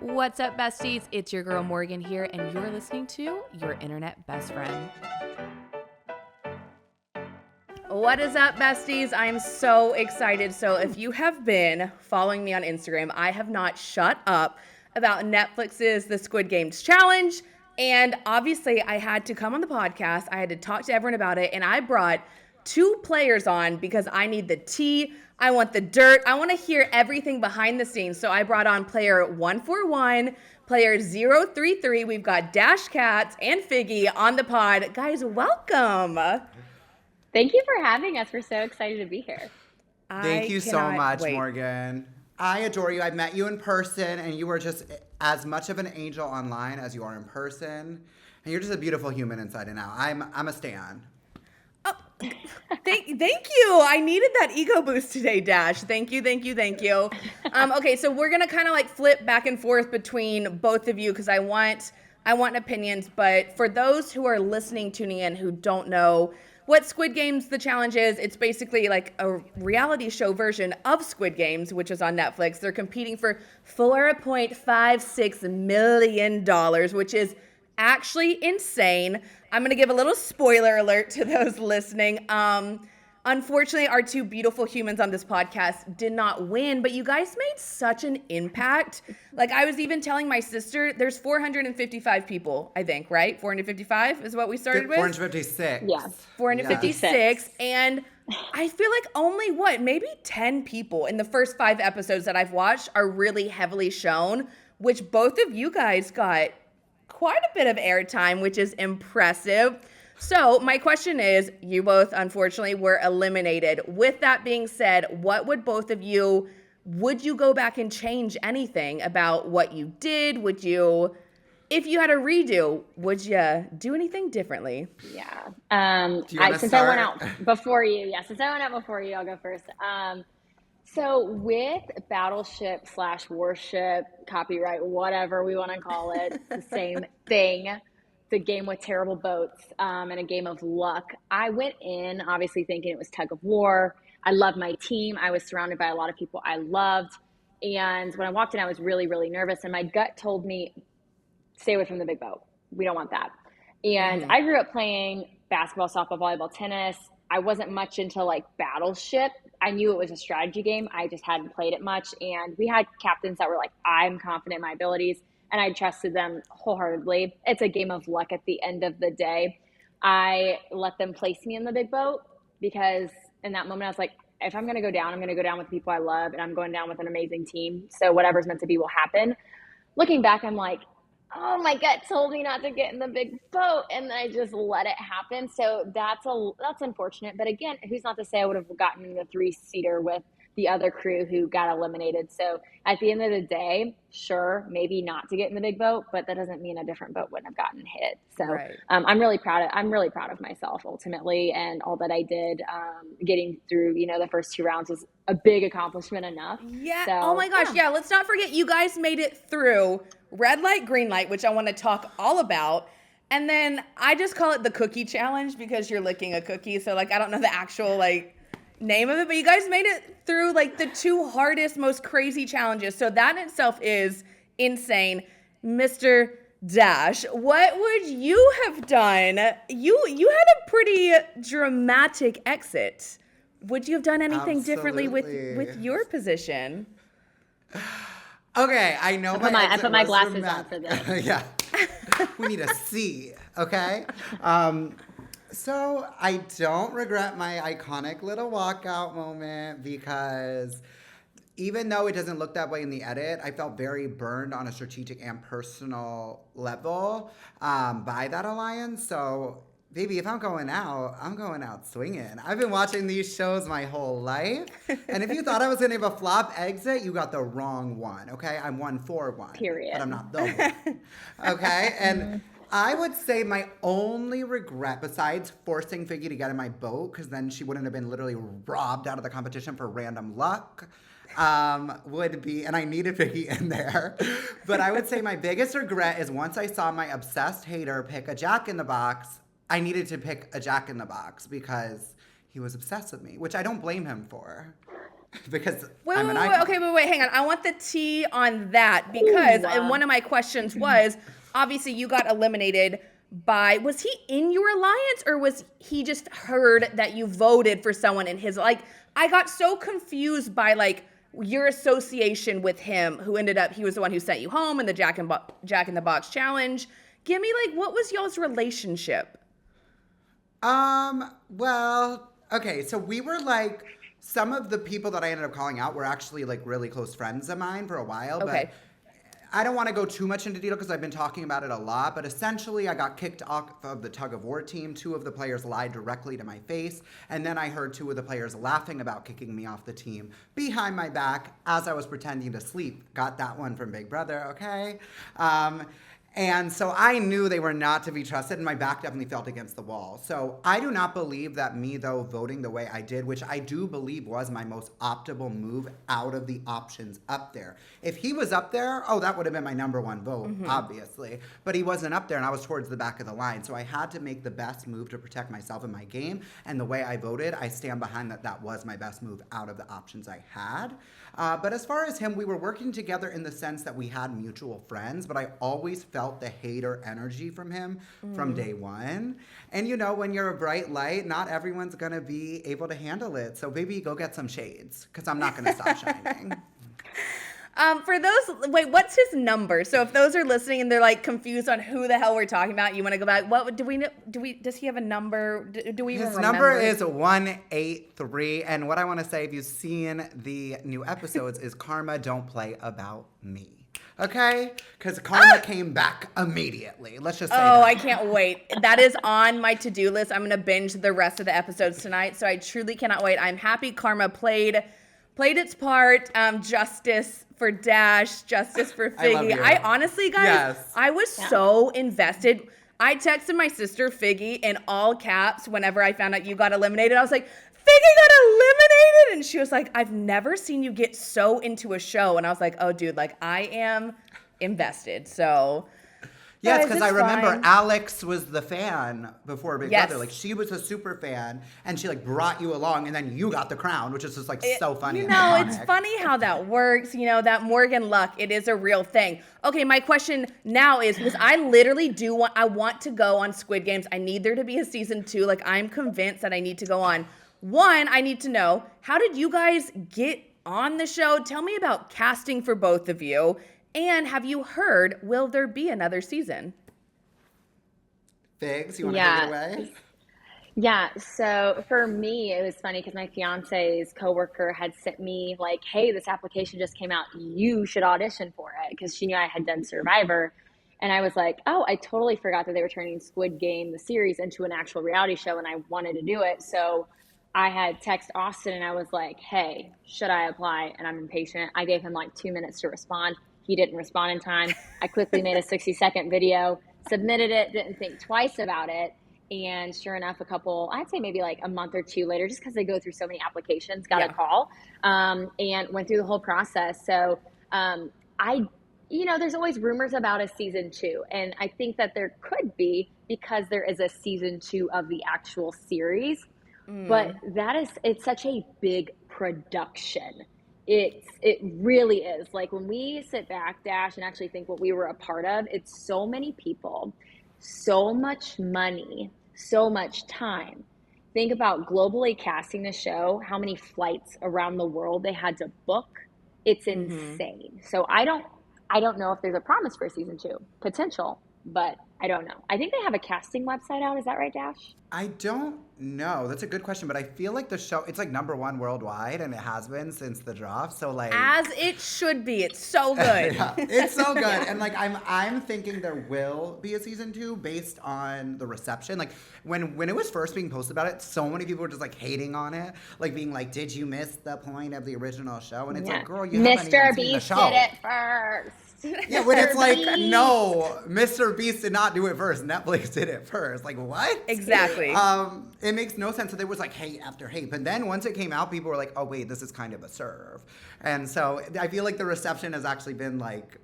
What's up, besties? It's your girl Morgan here, and you're listening to Your Internet Best Friend. What is up, besties? I'm so excited. So if you have been following me on Instagram, I have not shut up about Netflix's The Squid Games challenge. And obviously, I had to come on the podcast. I had to talk to everyone about it. And I brought two players on because I need the tea. I want the dirt. I want to hear everything behind the scenes. So I brought on player 141, player 033. We've got Dash Cats and Figgy on the pod. Guys, welcome. Thank you for having us. We're so excited to be here. Thank you so much, Morgan. I adore you. I've met you in person, and you are just as much of an angel online as you are in person. And you're just a beautiful human inside and out. I'm a stan. Oh, thank you. I needed that ego boost today, Dash. Thank you. Okay, so we're gonna kind of like flip back and forth between both of you because I want opinions. But for those who are listening, tuning in, who don't know what Squid Games the challenge is, it's basically like a reality show version of Squid Games, which is on Netflix. They're competing for $4.56 million, which is actually insane. I'm going to give a little spoiler alert to those listening. Unfortunately, our two beautiful humans on this podcast did not win, but you guys made such an impact. Like, I was even telling my sister, there's 455 people, I think, right? 455 is what we started with? 456. Yeah. 456. Yes. And I feel like only, maybe 10 people in the first 5 episodes that I've watched are really heavily shown, which both of you guys got quite a bit of airtime, which is impressive. So my question is, you both unfortunately were eliminated. With that being said, what would both of you, would you go back and change anything about what you did? Would you, if you had a redo, would you do anything differently? Yeah. Since I went out before you, I'll go first. So with Battleship / Worship, copyright, whatever we want to call it, it's the same thing. A game with terrible boats and a game of luck. I went in obviously thinking it was tug of war. I loved my team. I was surrounded by a lot of people I loved. And when I walked in, I was really, really nervous. And my gut told me, stay away from the big boat. We don't want that. And I grew up playing basketball, softball, volleyball, tennis. I wasn't much into like Battleship. I knew it was a strategy game. I just hadn't played it much. And we had captains that were like, I'm confident in my abilities. And I trusted them wholeheartedly. It's a game of luck at the end of the day. I let them place me in the big boat because in that moment I was like, if I'm going to go down, I'm going to go down with people I love, and I'm going down with an amazing team. So whatever's meant to be will happen. Looking back, I'm like, oh, my gut told me not to get in the big boat, and then I just let it happen. So that's unfortunate. But again, who's not to say I would have gotten in the 3-seater with the other crew who got eliminated. So at the end of the day, sure, maybe not to get in the big boat, but that doesn't mean a different boat wouldn't have gotten hit. So right. I'm really proud of myself ultimately, and all that I did. Getting through, the first 2 rounds was a big accomplishment enough. Yeah. So, oh my gosh. Yeah. Let's not forget you guys made it through red light, green light, which I want to talk all about. And then I just call it the cookie challenge because you're licking a cookie. So like, I don't know the actual name of it, but you guys made it through like the 2 hardest, most crazy challenges. So that in itself is insane. Mr. Dash, what would you have done? You had a pretty dramatic exit. Would you have done anything differently with your position? Okay, I know I put my glasses on for this. Yeah. We need a C, okay? So I don't regret my iconic little walkout moment because even though it doesn't look that way in the edit, I felt very burned on a strategic and personal level by that alliance. So, baby, if I'm going out swinging. I've been watching these shows my whole life. And if you thought I was going to have a flop exit, you got the wrong one, okay? I'm 1-4-1. Period. But I'm not the one, okay? And I would say my only regret, besides forcing Figgy to get in my boat, because then she wouldn't have been literally robbed out of the competition for random luck, would be, and I needed Figgy in there, but I would say my biggest regret is once I saw my obsessed hater pick a Jack in the Box, I needed to pick a Jack in the Box because he was obsessed with me, which I don't blame him for. because Wait, I'm wait, an wait, icon. okay, wait, hang on. I want the tea on that because and one of my questions was, obviously you got eliminated by, was he in your alliance or was he just heard that you voted for someone in his, like, I got so confused by like your association with him who ended up, he was the one who sent you home in the Jack in the Box challenge. Give me like, what was y'all's relationship? Well, okay, so we were like, some of the people that I ended up calling out were actually like really close friends of mine for a while, Okay. but I don't want to go too much into detail because I've been talking about it a lot, but essentially I got kicked off of the tug of war team. 2 of the players lied directly to my face, and then I heard 2 of the players laughing about kicking me off the team behind my back as I was pretending to sleep. Got that one from Big Brother, okay? And so I knew they were not to be trusted, and my back definitely felt against the wall. So I do not believe that me, though, voting the way I did, which I do believe was my most optimal move out of the options up there. If he was up there, oh, that would have been my number 1 vote, obviously. But he wasn't up there, and I was towards the back of the line. So I had to make the best move to protect myself in my game. And the way I voted, I stand behind that that was my best move out of the options I had. But as far as him, we were working together in the sense that we had mutual friends, but I always felt the hater energy from him from day one. And you know, when you're a bright light, not everyone's gonna be able to handle it. So baby, go get some shades, because I'm not gonna stop shining. For those, wait, what's his number? So if those are listening and they're like confused on who the hell we're talking about, you want to go back. What do we know? Does he have a number? Do we even His remember? number is 183. And what I want to say, if you've seen the new episodes, is karma don't play about me. Okay? Because karma came back immediately. Let's just say that. I can't wait. That is on my to-do list. I'm going to binge the rest of the episodes tonight. So I truly cannot wait. I'm happy karma played its part. Justice for Dash, justice for Figgy. I honestly, guys, Yes. I was so invested. I texted my sister Figgy in all caps whenever I found out you got eliminated. I was like, Figgy got eliminated, and she was like, I've never seen you get so into a show. And I was like, oh, dude, like I am invested. So Yes, guys, because I it's remember fine. Alex was the fan before Big Yes. Brother. Like, she was a super fan, and she, like, brought you along, and then you got the crown, which is just, like, so funny. You and know, it's iconic. funny how that works. You know, that Morgan luck, it is a real thing. Okay, my question now is, because I literally I want to go on Squid Games. I need there to be a season 2. Like, I'm convinced that I need to go on. One, I need to know, how did you guys get on the show? Tell me about casting for both of you. And have you heard, will there be another season? Figs, you want to take it away? Yeah, so for me, it was funny because my fiance's coworker had sent me like, "Hey, this application just came out. You should audition for it," because she knew I had done Survivor, and I was like, "Oh, I totally forgot that they were turning Squid Game, the series, into an actual reality show, and I wanted to do it." So I had text Austin, and I was like, "Hey, should I apply?" And I'm impatient. I gave him like 2 minutes to respond. He didn't respond in time. I quickly made a 60-second video, submitted it, didn't think twice about it. And sure enough, I'd say maybe like a month or 2 later, just because they go through so many applications, got a call and went through the whole process. So there's always rumors about a season 2. And I think that there could be because there is a season 2 of the actual series. But it's such a big production. It really is. Like when we sit back, Dash, and actually think what we were a part of, it's so many people, so much money, so much time. Think about globally casting the show, how many flights around the world they had to book. It's insane. So I don't know if there's a promise for season 2. Potential, but I don't know. I think they have a casting website out. Is that right, Dash? I don't know. That's a good question, but I feel like the show, it's like #1 worldwide, and it has been since the draft. So like, As it should be. It's so good. yeah, it's so good. And like, I'm thinking there will be a season 2 based on the reception. Like when it was first being posted about it, so many people were just like hating on it, like being like, "Did you miss the point of the original show?" And it's like, girl, you haven't even seen the show. Mr. Beast did it first. Yeah, when it's like, no, Mr. Beast did not do it first. Netflix did it first. Like, what? Exactly. It makes no sense. So there was like hate after hate. But then once it came out, people were like, oh, wait, this is kind of a serve. And so I feel like the reception has actually been like,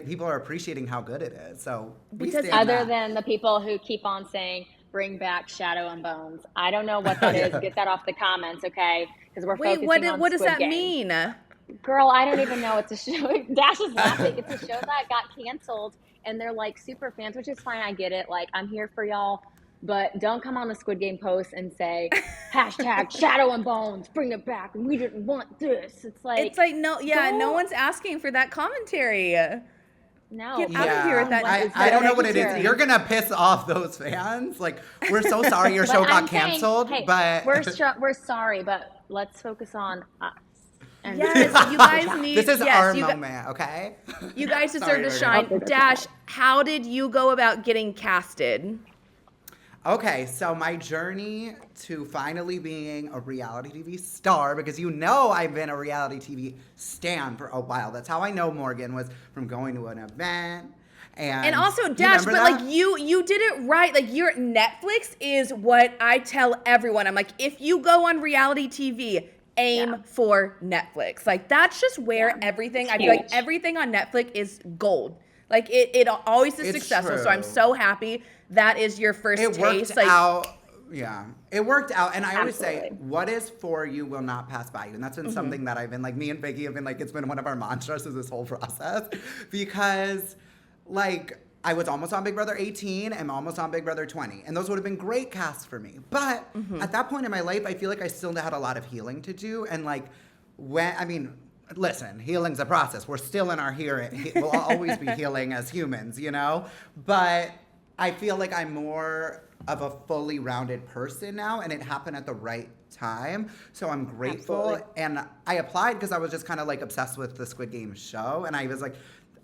people are appreciating how good it is. So Because other than the people who keep on saying, bring back Shadow and Bones. I don't know what that is. Get that off the comments, okay? Because we're Wait, focusing on what does Squid that Games. mean? Girl, I don't even know. It's a show. Dash is laughing. It's a show that got canceled, and they're like super fans, which is fine. I get it. Like, I'm here for y'all, but don't come on the Squid Game post and say hashtag Shadow and Bones, bring it back. We didn't want this. It's like no, yeah, no one's asking for that commentary. no. Get out of here with that. I don't know what it is. You're gonna piss off those fans. Like, we're so sorry your show got canceled, hey, but we're sorry, but let's focus on us. And yes, you guys need. This is yes, our moment, okay? You guys deserve to shine. Dash, how did you go about getting casted? Okay, so my journey to finally being a reality TV star, because you know I've been a reality TV stan for a while. That's how I know Morgan, was from going to an event. And also, Dash, but that? like you did it right. Like, your Netflix is what I tell everyone. I'm like, if you go on reality TV, aim for Netflix. Like, that's just where everything, I feel like everything on Netflix is gold. Like, it always is successful. True. So I'm so happy that is your first taste. It worked out. Yeah, it worked out. And I always say, what is for you will not pass by you. And that's been something that I've been, like, me and Figgy have been, like, it's been one of our mantras through this whole process. Because, like, I was almost on Big Brother 18 and almost on Big Brother 20. And those would have been great casts for me. But at that point in my life, I feel like I still had a lot of healing to do. And, like, listen, healing's a process. We're still in our healing. We'll always be healing as humans, you know? But I feel like I'm more of a fully rounded person now, and it happened at the right time. So I'm grateful. Absolutely. And I applied because I was just kind of, like, obsessed with the Squid Game show. And I was like,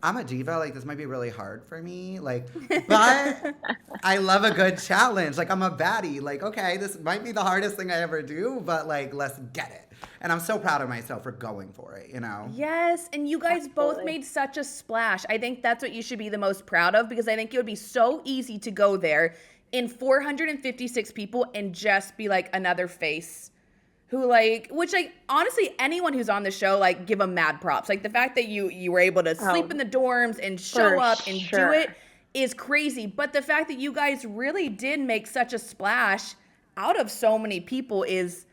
I'm a diva. Like, this might be really hard for me. Like, but I love a good challenge. Like, I'm a baddie. Like, okay, this might be the hardest thing I ever do, but, like, let's get it. And I'm so proud of myself for going for it, you know? Yes, and you guys both made such a splash. I think that's what you should be the most proud of, because I think it would be so easy to go there in 456 people and just be, like, another face who, like, which, like, honestly, anyone who's on the show, like, give them mad props. Like, the fact that you were able to sleep in the dorms and show up and do it is crazy. But the fact that you guys really did make such a splash out of so many people is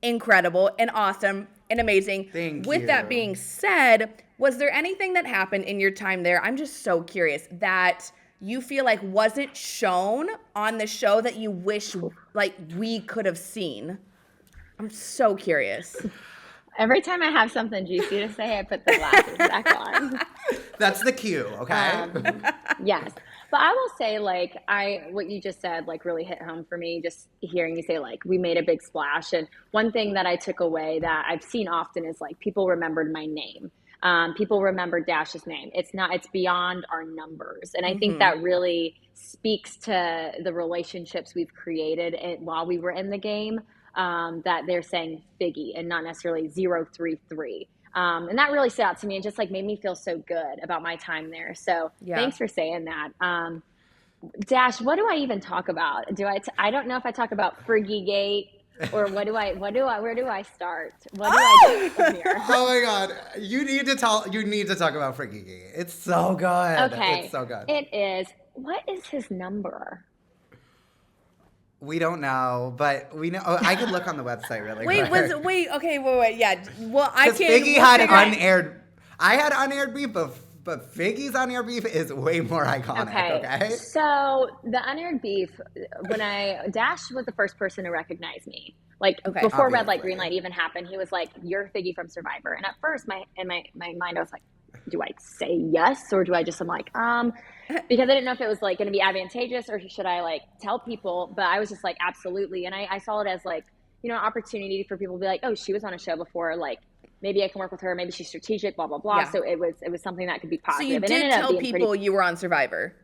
incredible and awesome and amazing. Thank you. With that being said, was there anything that happened in your time there? I'm just so curious that you feel like wasn't shown on the show that you wish, like, we could have seen. I'm so curious. Every time I have something juicy to say, I put the glasses back on. That's the cue, okay? Yes. But I will say, like, what you just said, like, really hit home for me, just hearing you say, like, we made a big splash. And one thing that I took away that I've seen often is, like, people remembered my name. People remember Dash's name. It's beyond our numbers. And I think that really speaks to the relationships we've created while we were in the game. That they're saying Figgy and not necessarily 033. And that really stood out to me and just, like, made me feel so good about my time there. So thanks for saying that. Dash, what do I even talk about? I don't know if I talk about Figgy Gate or where do I start? What do I do from here? Oh my God. You need to talk about Figgy Gate. It's so good. Okay. It's so good. It is. What is his number? We don't know, but we know. Oh, I could look on the website really quick. Wait. Yeah. Well, I can't. Figgy had unaired. I had unaired beef, but Figgy's unaired beef is way more iconic. Okay. So the unaired beef, Dash was the first person to recognize me. Like, before Red Light, Green Light even happened, he was like, "You're Figgy from Survivor." And at first, in my mind, I was like, do I say yes, or do I just, I'm like, because I didn't know if it was, like, going to be advantageous, or should I, like, tell people? But I was just like, absolutely. And I saw it as, like, you know, an opportunity for people to be like, oh, she was on a show before, like, maybe I can work with her, maybe she's strategic, blah, blah, blah. Yeah. So it was something that could be positive. So you did tell people you were on Survivor.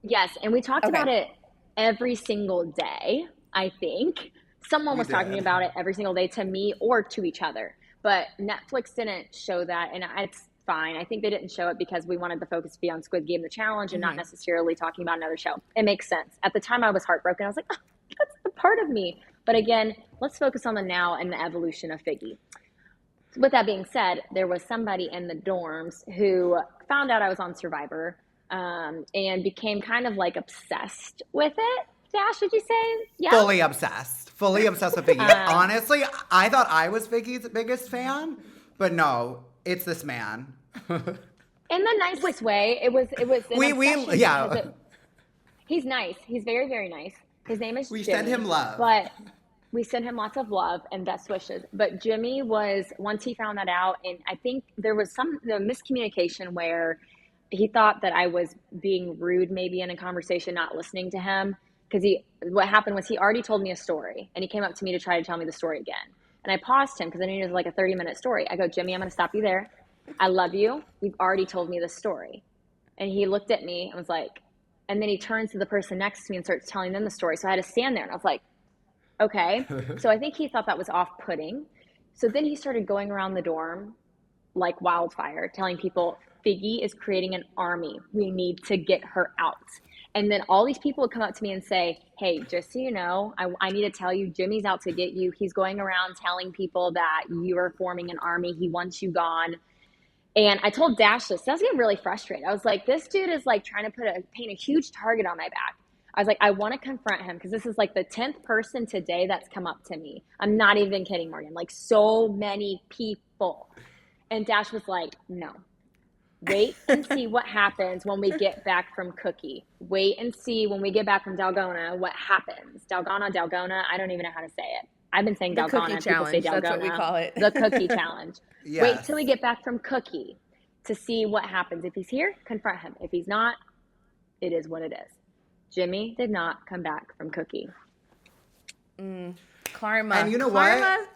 Yes, and we talked about it every single day, I think. Someone was talking about it every single day to me or to each other. But Netflix didn't show that, and it's fine. I think they didn't show it because we wanted the focus to be on Squid Game, the challenge, and not necessarily talking about another show. It makes sense. At the time, I was heartbroken. I was like, oh, that's a part of me. But again, let's focus on the now and the evolution of Figgy. With that being said, there was somebody in the dorms who found out I was on Survivor and became kind of, like, obsessed with it. Dash, would you say? Yeah. Fully obsessed. Fully obsessed with Figgy. Honestly, I thought I was Figgy's biggest fan, but no, it's this man. In the nicest way. It was Yeah. He's nice. He's very, very nice. His name is We Jimmy. send him love. But we send him lots of love and best wishes. But Jimmy was, once he found that out, and I think there was the miscommunication where he thought that I was being rude maybe in a conversation, not listening to him. Because what happened was he already told me a story, and he came up to me to try to tell me the story again. And I paused him because I knew it was like a 30-minute story. I go, Jimmy, I'm going to stop you there. I love you. You've already told me the story. And he looked at me and was like, and then he turns to the person next to me and starts telling them the story. So I had to stand there, and I was like, okay. So I think he thought that was off-putting. So then he started going around the dorm like wildfire, telling people, Figgy is creating an army. We need to get her out. And then all these people would come up to me and say, hey, just so you know, I need to tell you, Jimmy's out to get you. He's going around telling people that you are forming an army. He wants you gone. And I told Dash this. I was getting really frustrated. I was like, this dude is like trying to paint a huge target on my back. I was like, I want to confront him because this is like the 10th person today that's come up to me. I'm not even kidding, Morgan. Like so many people. And Dash was like, no. Wait and see what happens when we get back from Cookie. Wait and see when we get back from Dalgona what happens. Dalgona. I don't even know how to say it. I've been saying Dalgona. Cookie challenge. Dalgona. That's what we call it. The Cookie challenge. Yes. Wait till we get back from Cookie to see what happens. If he's here, confront him. If he's not, it is what it is. Jimmy did not come back from Cookie. Karma. And you know Karma. what?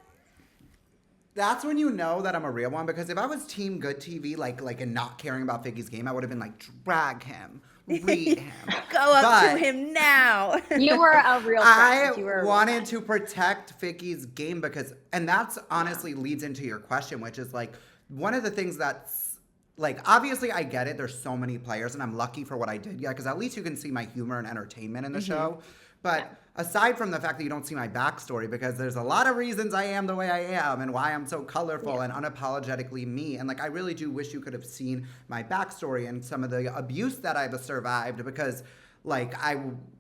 That's when you know that I'm a real one, because if I was Team Good TV, and not caring about Figgy's game, I would have been like, drag him, read him. Go up to him now. You were a real friend. I wanted to protect Figgy's game because, and that's honestly leads into your question, which is like, one of the things that's, like, obviously I get it. There's so many players, and I'm lucky for what I did. Yeah, because at least you can see my humor and entertainment in the show. But aside from the fact that you don't see my backstory, because there's a lot of reasons I am the way I am and why I'm so colorful and unapologetically me. And, like, I really do wish you could have seen my backstory and some of the abuse that I've survived, because, like,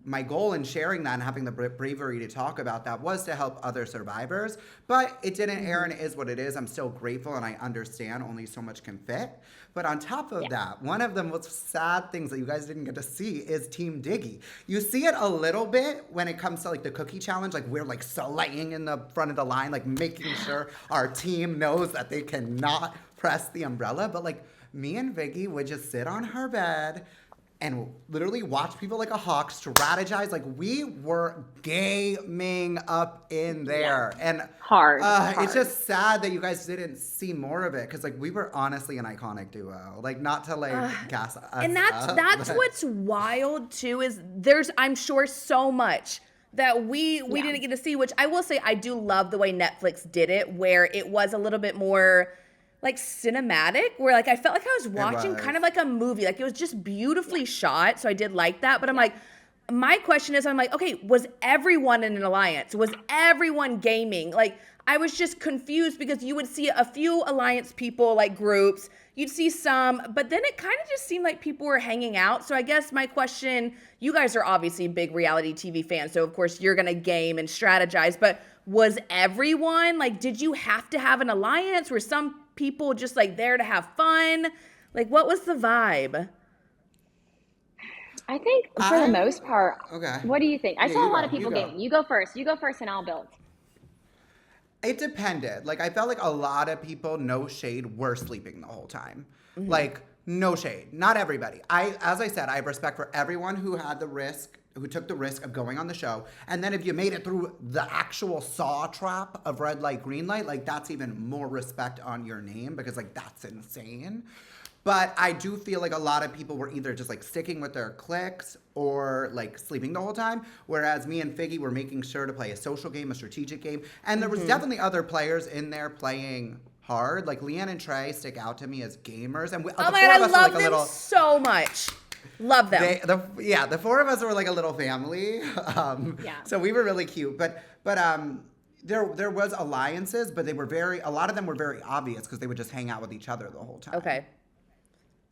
my goal in sharing that and having the bravery to talk about that was to help other survivors. But it didn't air, and it is what it is. I'm still grateful, and I understand only so much can fit. But on top of that, one of the most sad things that you guys didn't get to see is Team Diggy. You see it a little bit when it comes to, like, the cookie challenge. Like, we're, like, slaying in the front of the line, like, making sure our team knows that they cannot press the umbrella. But, like, me and Figgy would just sit on her bed and literally watch people like a hawk strategize. Like, we were gaming up in there. And hard. It's just sad that you guys didn't see more of it, because, like, we were honestly an iconic duo. Like, not to, like, gas us And that's but what's wild too, is there's, I'm sure, so much that we didn't get to see, which I will say I do love the way Netflix did it, where it was a little bit more like cinematic, where, like, I felt like I was watching kind of like a movie. Like, it was just beautifully shot. So I did like that. But I'm like, my question is, I'm like, okay, was everyone in an alliance? Was everyone gaming? Like, I was just confused, because you would see a few alliance people, like, groups. You'd see some, but then it kind of just seemed like people were hanging out. So I guess my question, you guys are obviously big reality TV fans, so of course you're going to game and strategize, but was everyone, like, did you have to have an alliance? Were some people just, like, there to have fun? Like, what was the vibe? I think for the most part. Okay. What do you think? I saw a lot of people gaming. You go first, and I'll build. It depended. Like, I felt like a lot of people, no shade, were sleeping the whole time. Like, no shade. Not everybody. As I said, I have respect for everyone who had the risk, who took the risk of going on the show. And then if you made it through the actual saw trap of red light, green light, like, that's even more respect on your name, because, like, that's insane. But I do feel like a lot of people were either just, like, sticking with their cliques or, like, sleeping the whole time. Whereas me and Figgy were making sure to play a social game, a strategic game. And there was definitely other players in there playing hard. Like, Leanne and Trey stick out to me as gamers. And Oh my God, I love them so much. Love them. The four of us were like a little family. So we were really cute. But there was alliances, but a lot of them were very obvious, because they would just hang out with each other the whole time. Okay.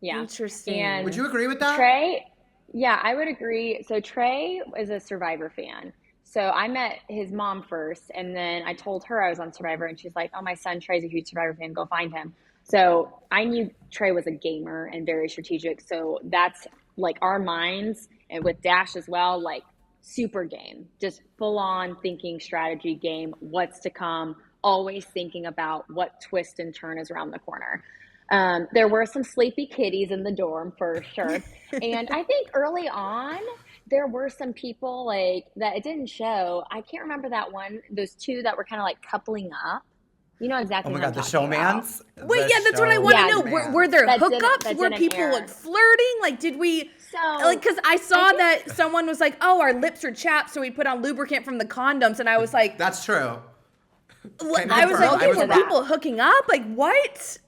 Yeah. Interesting. And would you agree with that? Trey, Yeah, I would agree. So Trey is a Survivor fan. So I met his mom first, and then I told her I was on Survivor, and she's like, "Oh, my son Trey's a huge Survivor fan. Go find him." So I knew Trey was a gamer and very strategic. So that's like our minds, and with Dash as well, like super game, just full on thinking strategy game, what's to come, always thinking about what twist and turn is around the corner. There were some sleepy kitties in the dorm for sure. And I think early on, there were some people like that it didn't show. I can't remember that one, those two that were kind of like coupling up. You know Oh exactly my who I'm God, the talking about. showmans? Wait, The yeah, that's what I want to Yeah, know. Were showmans. there that hookups? Were didn't people like air. flirting? Like, did we, like, So because I I saw think that someone was like, oh, our lips are chapped, so we put on lubricant from the condoms. And I was like, That's true. Can I was like, confirm. I okay, We'll get was to were that. people hooking up? Like, what?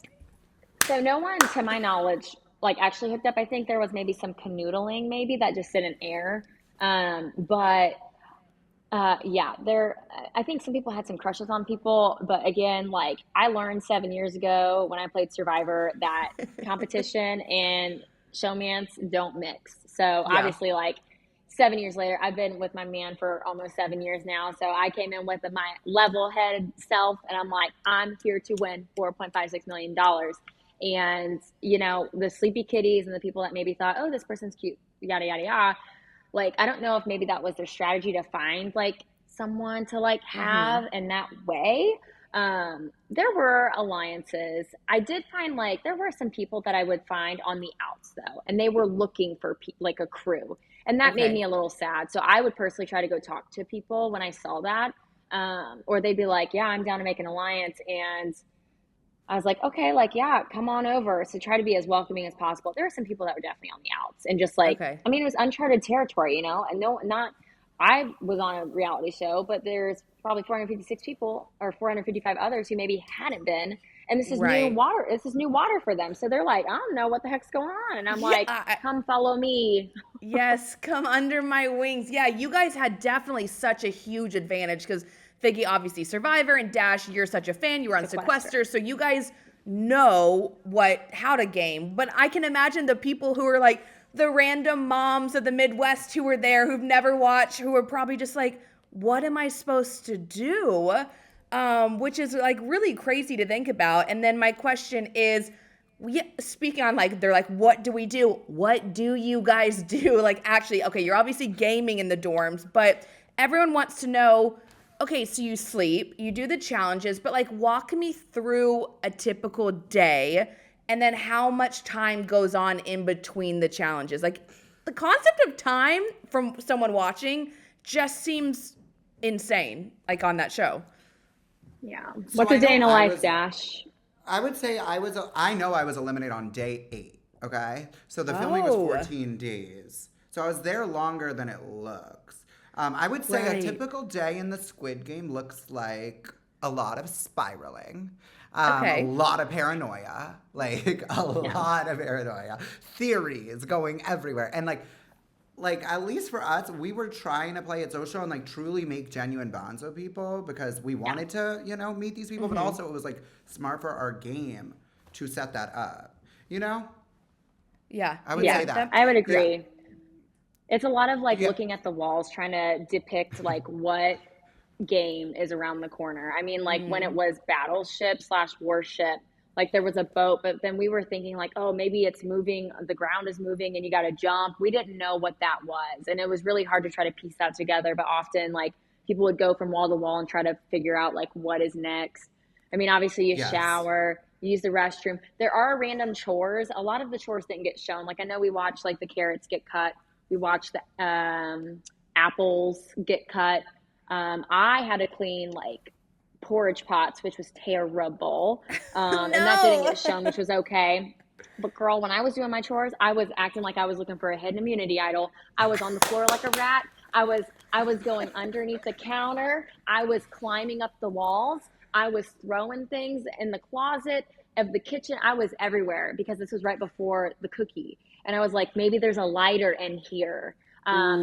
So no one, to my knowledge, like actually hooked up. I think there was maybe some canoodling, maybe that just didn't air. But yeah, there. I think some people had some crushes on people, but again, like I learned 7 years ago when I played Survivor that competition and showmance don't mix. So Yeah. obviously, like 7 years later, I've been with my man for almost 7 years now. So I came in with my level-headed self, and I'm like, I'm here to win $4.56 million. And you know, the sleepy kitties and the people that maybe thought, oh, this person's cute, yada yada yada, like I don't know if maybe that was their strategy to find like someone to like Mm-hmm. have in that way. There were alliances. I did find like there were some people that I would find on the outs though, and they were looking for like a crew, and that made Okay. me a little sad. So I would personally try to go talk to people when I saw that, or they'd be like, "Yeah, I'm down to make an alliance," and I was like, okay, like, yeah, come on over. So try to be as welcoming as possible. There were some people that were definitely on the outs and just like, Okay. I mean, it was uncharted territory, you know, and no, not, I was on a reality show, but there's probably 456 people or 455 others who maybe hadn't been. And this is new Right. water. This is new water for them. So they're like, I don't know what the heck's going on. And I'm Yeah. like, come follow me. Yes, come under my wings. Yeah, you guys had definitely such a huge advantage because Figgy, obviously Survivor, and Dash, you're such a fan. You were on Sequester. Sequester, so you guys know how to game. But I can imagine the people who are like the random moms of the Midwest who were there, who've never watched, who are probably just like, what am I supposed to do? Which is like really crazy to think about. And then my question is, yeah, speaking on like they're like, what do we do? What do you guys do? Like actually, okay, you're obviously gaming in the dorms, but everyone wants to know, okay, so you sleep, you do the challenges, but like walk me through a typical day and then how much time goes on in between the challenges. Like the concept of time from someone watching just seems insane, like on that show. Yeah. So What's I a day know in a I life, was Dash? I would say I know I was eliminated on day 8, okay? So the filming was Oh, 14 days. So I was there longer than it looks. I would say a right. typical day in the Squid Game looks like a lot of spiraling, a Okay. lot of paranoia, like a Yeah. lot of paranoia, theories going everywhere, and like at least for us, we were trying to play it social and like truly make genuine bonds with people because we Yeah. wanted to, meet these people, but Mm-hmm. also it was like smart for our game to set that up. You know, Yeah. I would Yeah. say That that. I would Yeah, agree. It's a lot of like yeah, looking at the walls, trying to depict like what game is around the corner. I mean, like when it mm, was battleship slash warship, like there was a boat, but then we were thinking like, oh, maybe it's moving, the ground is moving and you got to jump. We didn't know what that was. And it was really hard to try to piece that together. But often, like, people would go from wall to wall and try to figure out like what is next. I mean, obviously, you yes, shower, you use the restroom. There are random chores. A lot of the chores didn't get shown. Like, I know we watched like the carrots get cut, we watched the apples get cut. I had to clean like porridge pots, which was terrible. And that didn't no. get shown, which was okay. But girl, when I was doing my chores, I was acting like I was looking for a hidden immunity idol. I was on the floor like a rat. I was going underneath the counter. I was climbing up the walls. I was throwing things in the closet of the kitchen. I was everywhere because this was right before the cookie. And I was like, maybe there's a lighter in here.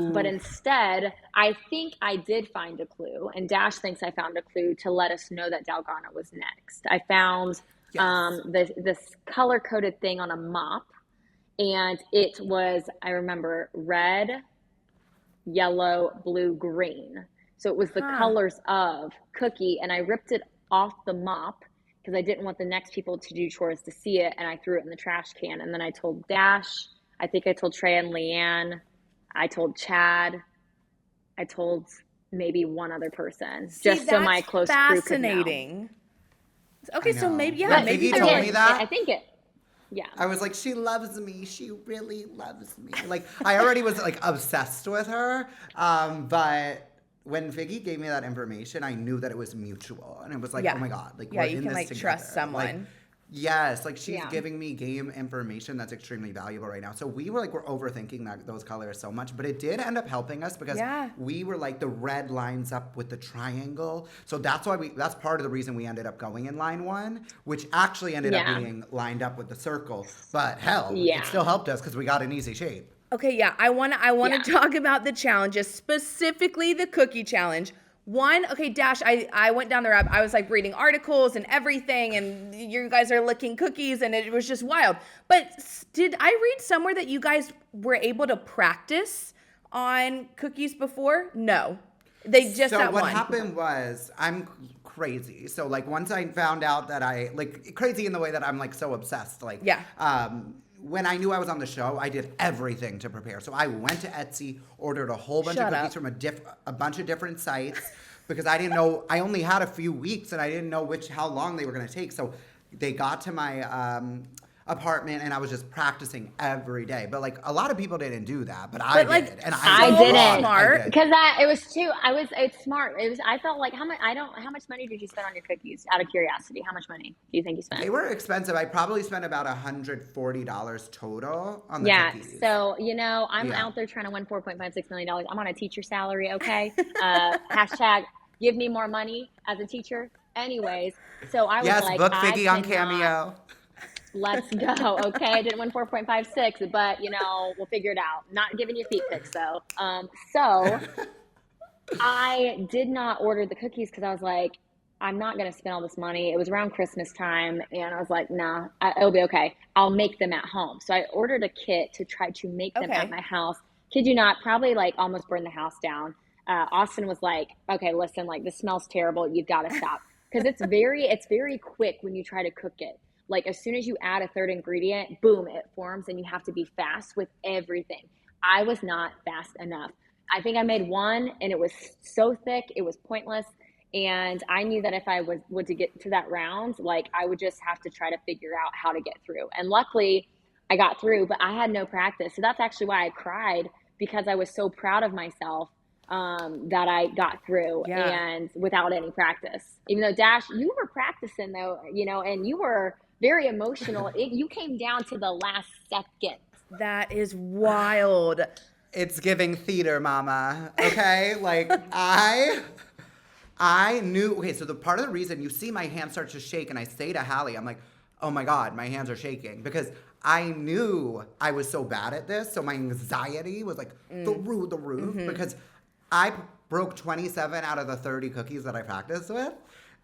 But Ooh. instead, I think I did find a clue, and Dash thinks I found a clue to let us know that Dalgona was next. I found yes. this color coded thing on a mop, And it was, I remember, red, yellow, blue, green. So it was the colors of cookie, and I ripped it off the mop because I didn't want the next people to do chores to see it, and I threw it in the trash can. And then I told Dash, I think I told Trey and Leanne, I told Chad, I told maybe one other person, just so my close crew could know. Fascinating. Okay, so maybe maybe you told me that. I think it. Yeah. I was like, she loves me. She really loves me. Like, I already was like obsessed with her. But when Figgy gave me that information, I knew that it was mutual. And it was like, oh my God. Like, we're in this together. Trust someone. Like, yes, like she's giving me game information that's extremely valuable right now. So we were overthinking those colors so much, but it did end up helping us because we were like, the red lines up with the triangle. So that's why that's part of the reason we ended up going in line 1, which actually ended up being lined up with the circle. But hell, it still helped us because we got an easy shape. Okay, I want to talk about the challenges, specifically the cookie challenge. Okay, Dash, I went down the rabbit. I was like reading articles and everything, and you guys are licking cookies, and it was just wild. But did I read somewhere that you guys were able to practice on cookies before? No. They just So that what one. happened was, I'm crazy. So like once I found out that I, like, crazy in the way that I'm like so obsessed. Like, when I knew I was on the show, I did everything to prepare. So I went to Etsy, ordered a whole bunch of cookies from a bunch of different sites because I didn't know, I only had a few weeks and I didn't know how long they were going to take. So they got to my apartment and I was just practicing every day. But like a lot of people didn't do that, but I did. And I didn't. Smart. Because it's smart. I felt like how much money did you spend on your cookies? Out of curiosity, how much money do you think you spent? They were expensive. I probably spent about $140 total on the cookies. So I'm out there trying to win $4.56 million. I'm on a teacher salary, okay? Hashtag give me more money as a teacher. Anyways, so I was like, book Figgy on Cameo. Let's go. Okay, I didn't win 4.56, but we'll figure it out. Not giving you feet pics though. So I did not order the cookies because I was like, I'm not gonna spend all this money. It was around Christmas time, and I was like, nah, it'll be okay. I'll make them at home. So I ordered a kit to try to make them at my house. Kid you not, probably like almost burned the house down. Austin was like, okay, listen, like this smells terrible. You've got to stop because it's very quick when you try to cook it. Like as soon as you add a third ingredient, boom, it forms and you have to be fast with everything. I was not fast enough. I think I made one and it was so thick, it was pointless. And I knew that if I was to get to that round, like I would just have to try to figure out how to get through. And luckily I got through, but I had no practice. So that's actually why I cried, because I was so proud of myself that I got through and without any practice. Even though Dash, you were practicing though, and you were very emotional. You came down to the last second. That is wild. It's giving theater, mama. Okay? Like, I knew, okay, so the part of the reason you see my hands start to shake and I say to Hallie, I'm like, oh my God, my hands are shaking. Because I knew I was so bad at this. So my anxiety was like through the roof because I broke 27 out of the 30 cookies that I practiced with.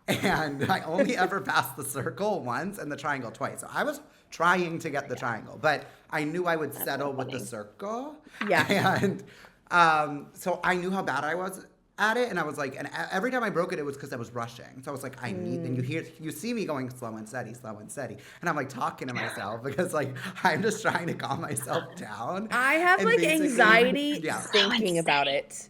And I only ever passed the circle once and the triangle twice. So I was trying to get the triangle, but I knew I would settle with the circle. Yeah. And so I knew how bad I was at it. And I was like, and every time I broke it, it was because I was rushing. So I was like, I need, and you see me going slow and steady. And I'm like talking to myself because like, I'm just trying to calm myself down. I have like anxiety thinking about it.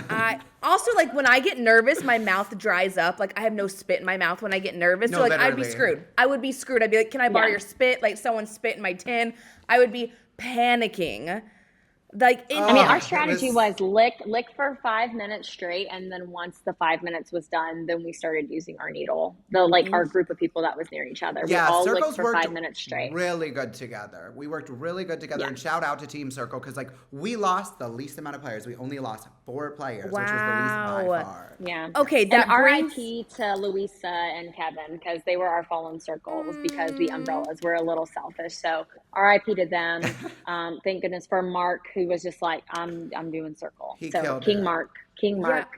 I also, like, when I get nervous, my mouth dries up. Like, I have no spit in my mouth when I get nervous. No, so, like, literally. I'd be screwed. I would be screwed. I'd be like, can I borrow your spit? Like, someone spit in my tin. I would be panicking. Like, our strategy was lick for 5 minutes straight, and then once the 5 minutes was done, then we started using our needle. Our group of people that was near each other. Yeah, we all circles licked for 5 minutes straight. Really good together. We worked really good together, and shout out to Team Circle because like we lost the least amount of players. We only lost 4 players, which was the least by far. Yeah. Okay, that RIP to Louisa and Kevin because they were our fallen circles because the umbrellas were a little selfish. So RIP to them. Thank goodness for Mark, who was just like, I'm doing circle. He so killed King it. Mark.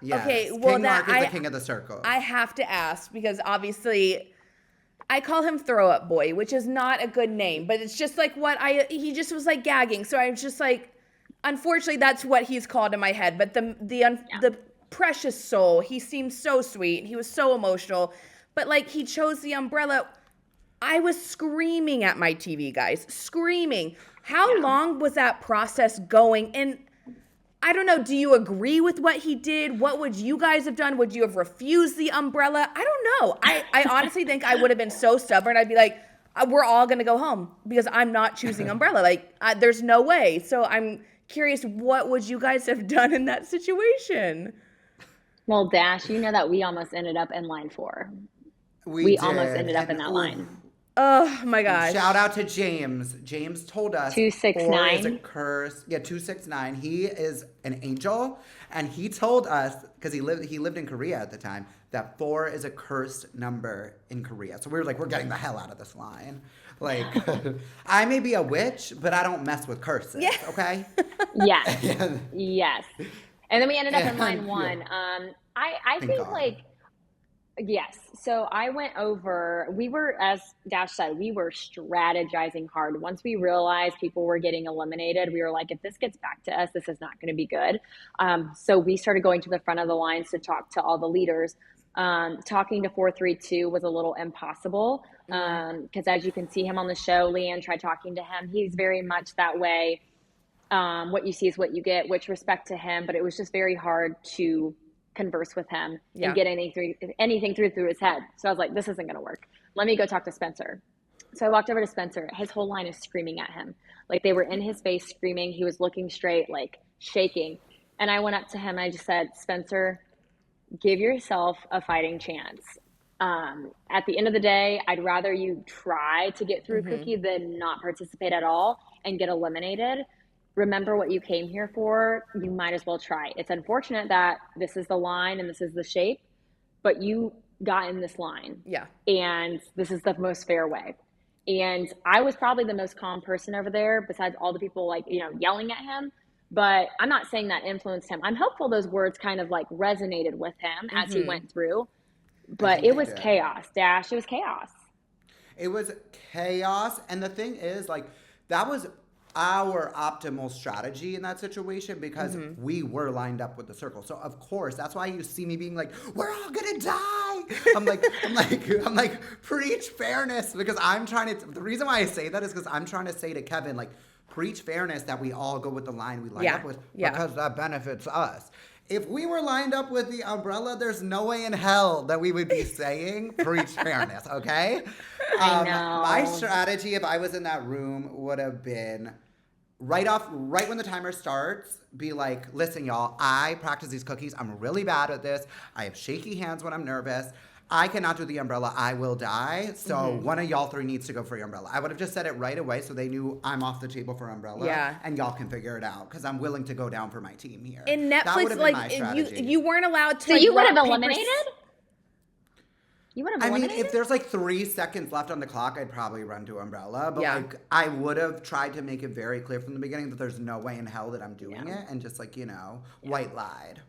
Yes. Okay, well, King Mark is the king of the circle. I have to ask because obviously I call him Throw Up Boy, which is not a good name, but it's just like he just was like gagging. So I was just like, unfortunately, that's what he's called in my head. But the precious soul, he seemed so sweet. He was so emotional. But like he chose the umbrella. I was screaming at my TV, guys, screaming. How long was that process going? And I don't know, do you agree with what he did? What would you guys have done? Would you have refused the umbrella? I don't know. I honestly think I would have been so stubborn. I'd be like, we're all going to go home because I'm not choosing umbrella. Like, there's no way. So I'm curious, what would you guys have done in that situation? Well, Dash, you know that we almost ended up in line 4. We did. Almost ended up in that line. Oh my gosh. Shout out to James. James told us 269 4 is a curse. Yeah, 269. He is an angel, and he told us, because he lived in Korea at the time, that 4 is a cursed number in Korea. So we were like, we're getting the hell out of this line. Like, I may be a witch, but I don't mess with curses. Yeah. Okay? Yes. Yes. And then we ended up in line 1. I think God. Like, yes. So I went over, we were, as Dash said, we were strategizing hard. Once we realized people were getting eliminated, we were like, if this gets back to us, this is not going to be good. So we started going to the front of the lines to talk to all the leaders. Talking to 432 was a little impossible because as you can see him on the show, Leanne tried talking to him. He's very much that way. What you see is what you get, which respect to him, but it was just very hard to converse with him and get anything through his head. So I was like, this isn't going to work. Let me go talk to Spencer. So I walked over to Spencer. His whole line is screaming at him. Like they were in his face screaming. He was looking straight, like shaking. And I went up to him and I just said, Spencer, give yourself a fighting chance. At the end of the day, I'd rather you try to get through Cookie than not participate at all and get eliminated. Remember what you came here for. You might as well try. It's unfortunate that this is the line and this is the shape, but you got in this line. Yeah. And this is the most fair way. And I was probably the most calm person over there besides all the people like, yelling at him. But I'm not saying that influenced him. I'm hopeful those words kind of like resonated with him as he went through. But it was chaos, Dash. It was chaos. It was chaos. And the thing is, like, that was our optimal strategy in that situation because we were lined up with the circle. So of course, that's why you see me being like, we're all gonna die. I'm like, preach fairness because the reason why I say that is because I'm trying to say to Kevin, like, preach fairness that we all go with the line we line up with because that benefits us. If we were lined up with the umbrella, there's no way in hell that we would be saying preach fairness, okay? I know. My strategy, if I was in that room, would have been right when the timer starts, be like, listen, y'all, I practice these cookies. I'm really bad at this. I have shaky hands when I'm nervous. I cannot do the umbrella. I will die. So one of y'all 3 needs to go for your umbrella. I would have just said it right away so they knew I'm off the table for umbrella. Yeah. And y'all can figure it out because I'm willing to go down for my team here. In Netflix, like you weren't allowed to. So you would have eliminated? You would have eliminated? I mean, if there's like 3 seconds left on the clock, I'd probably run to umbrella. But like, I would have tried to make it very clear from the beginning that there's no way in hell that I'm doing it, and just like white lied.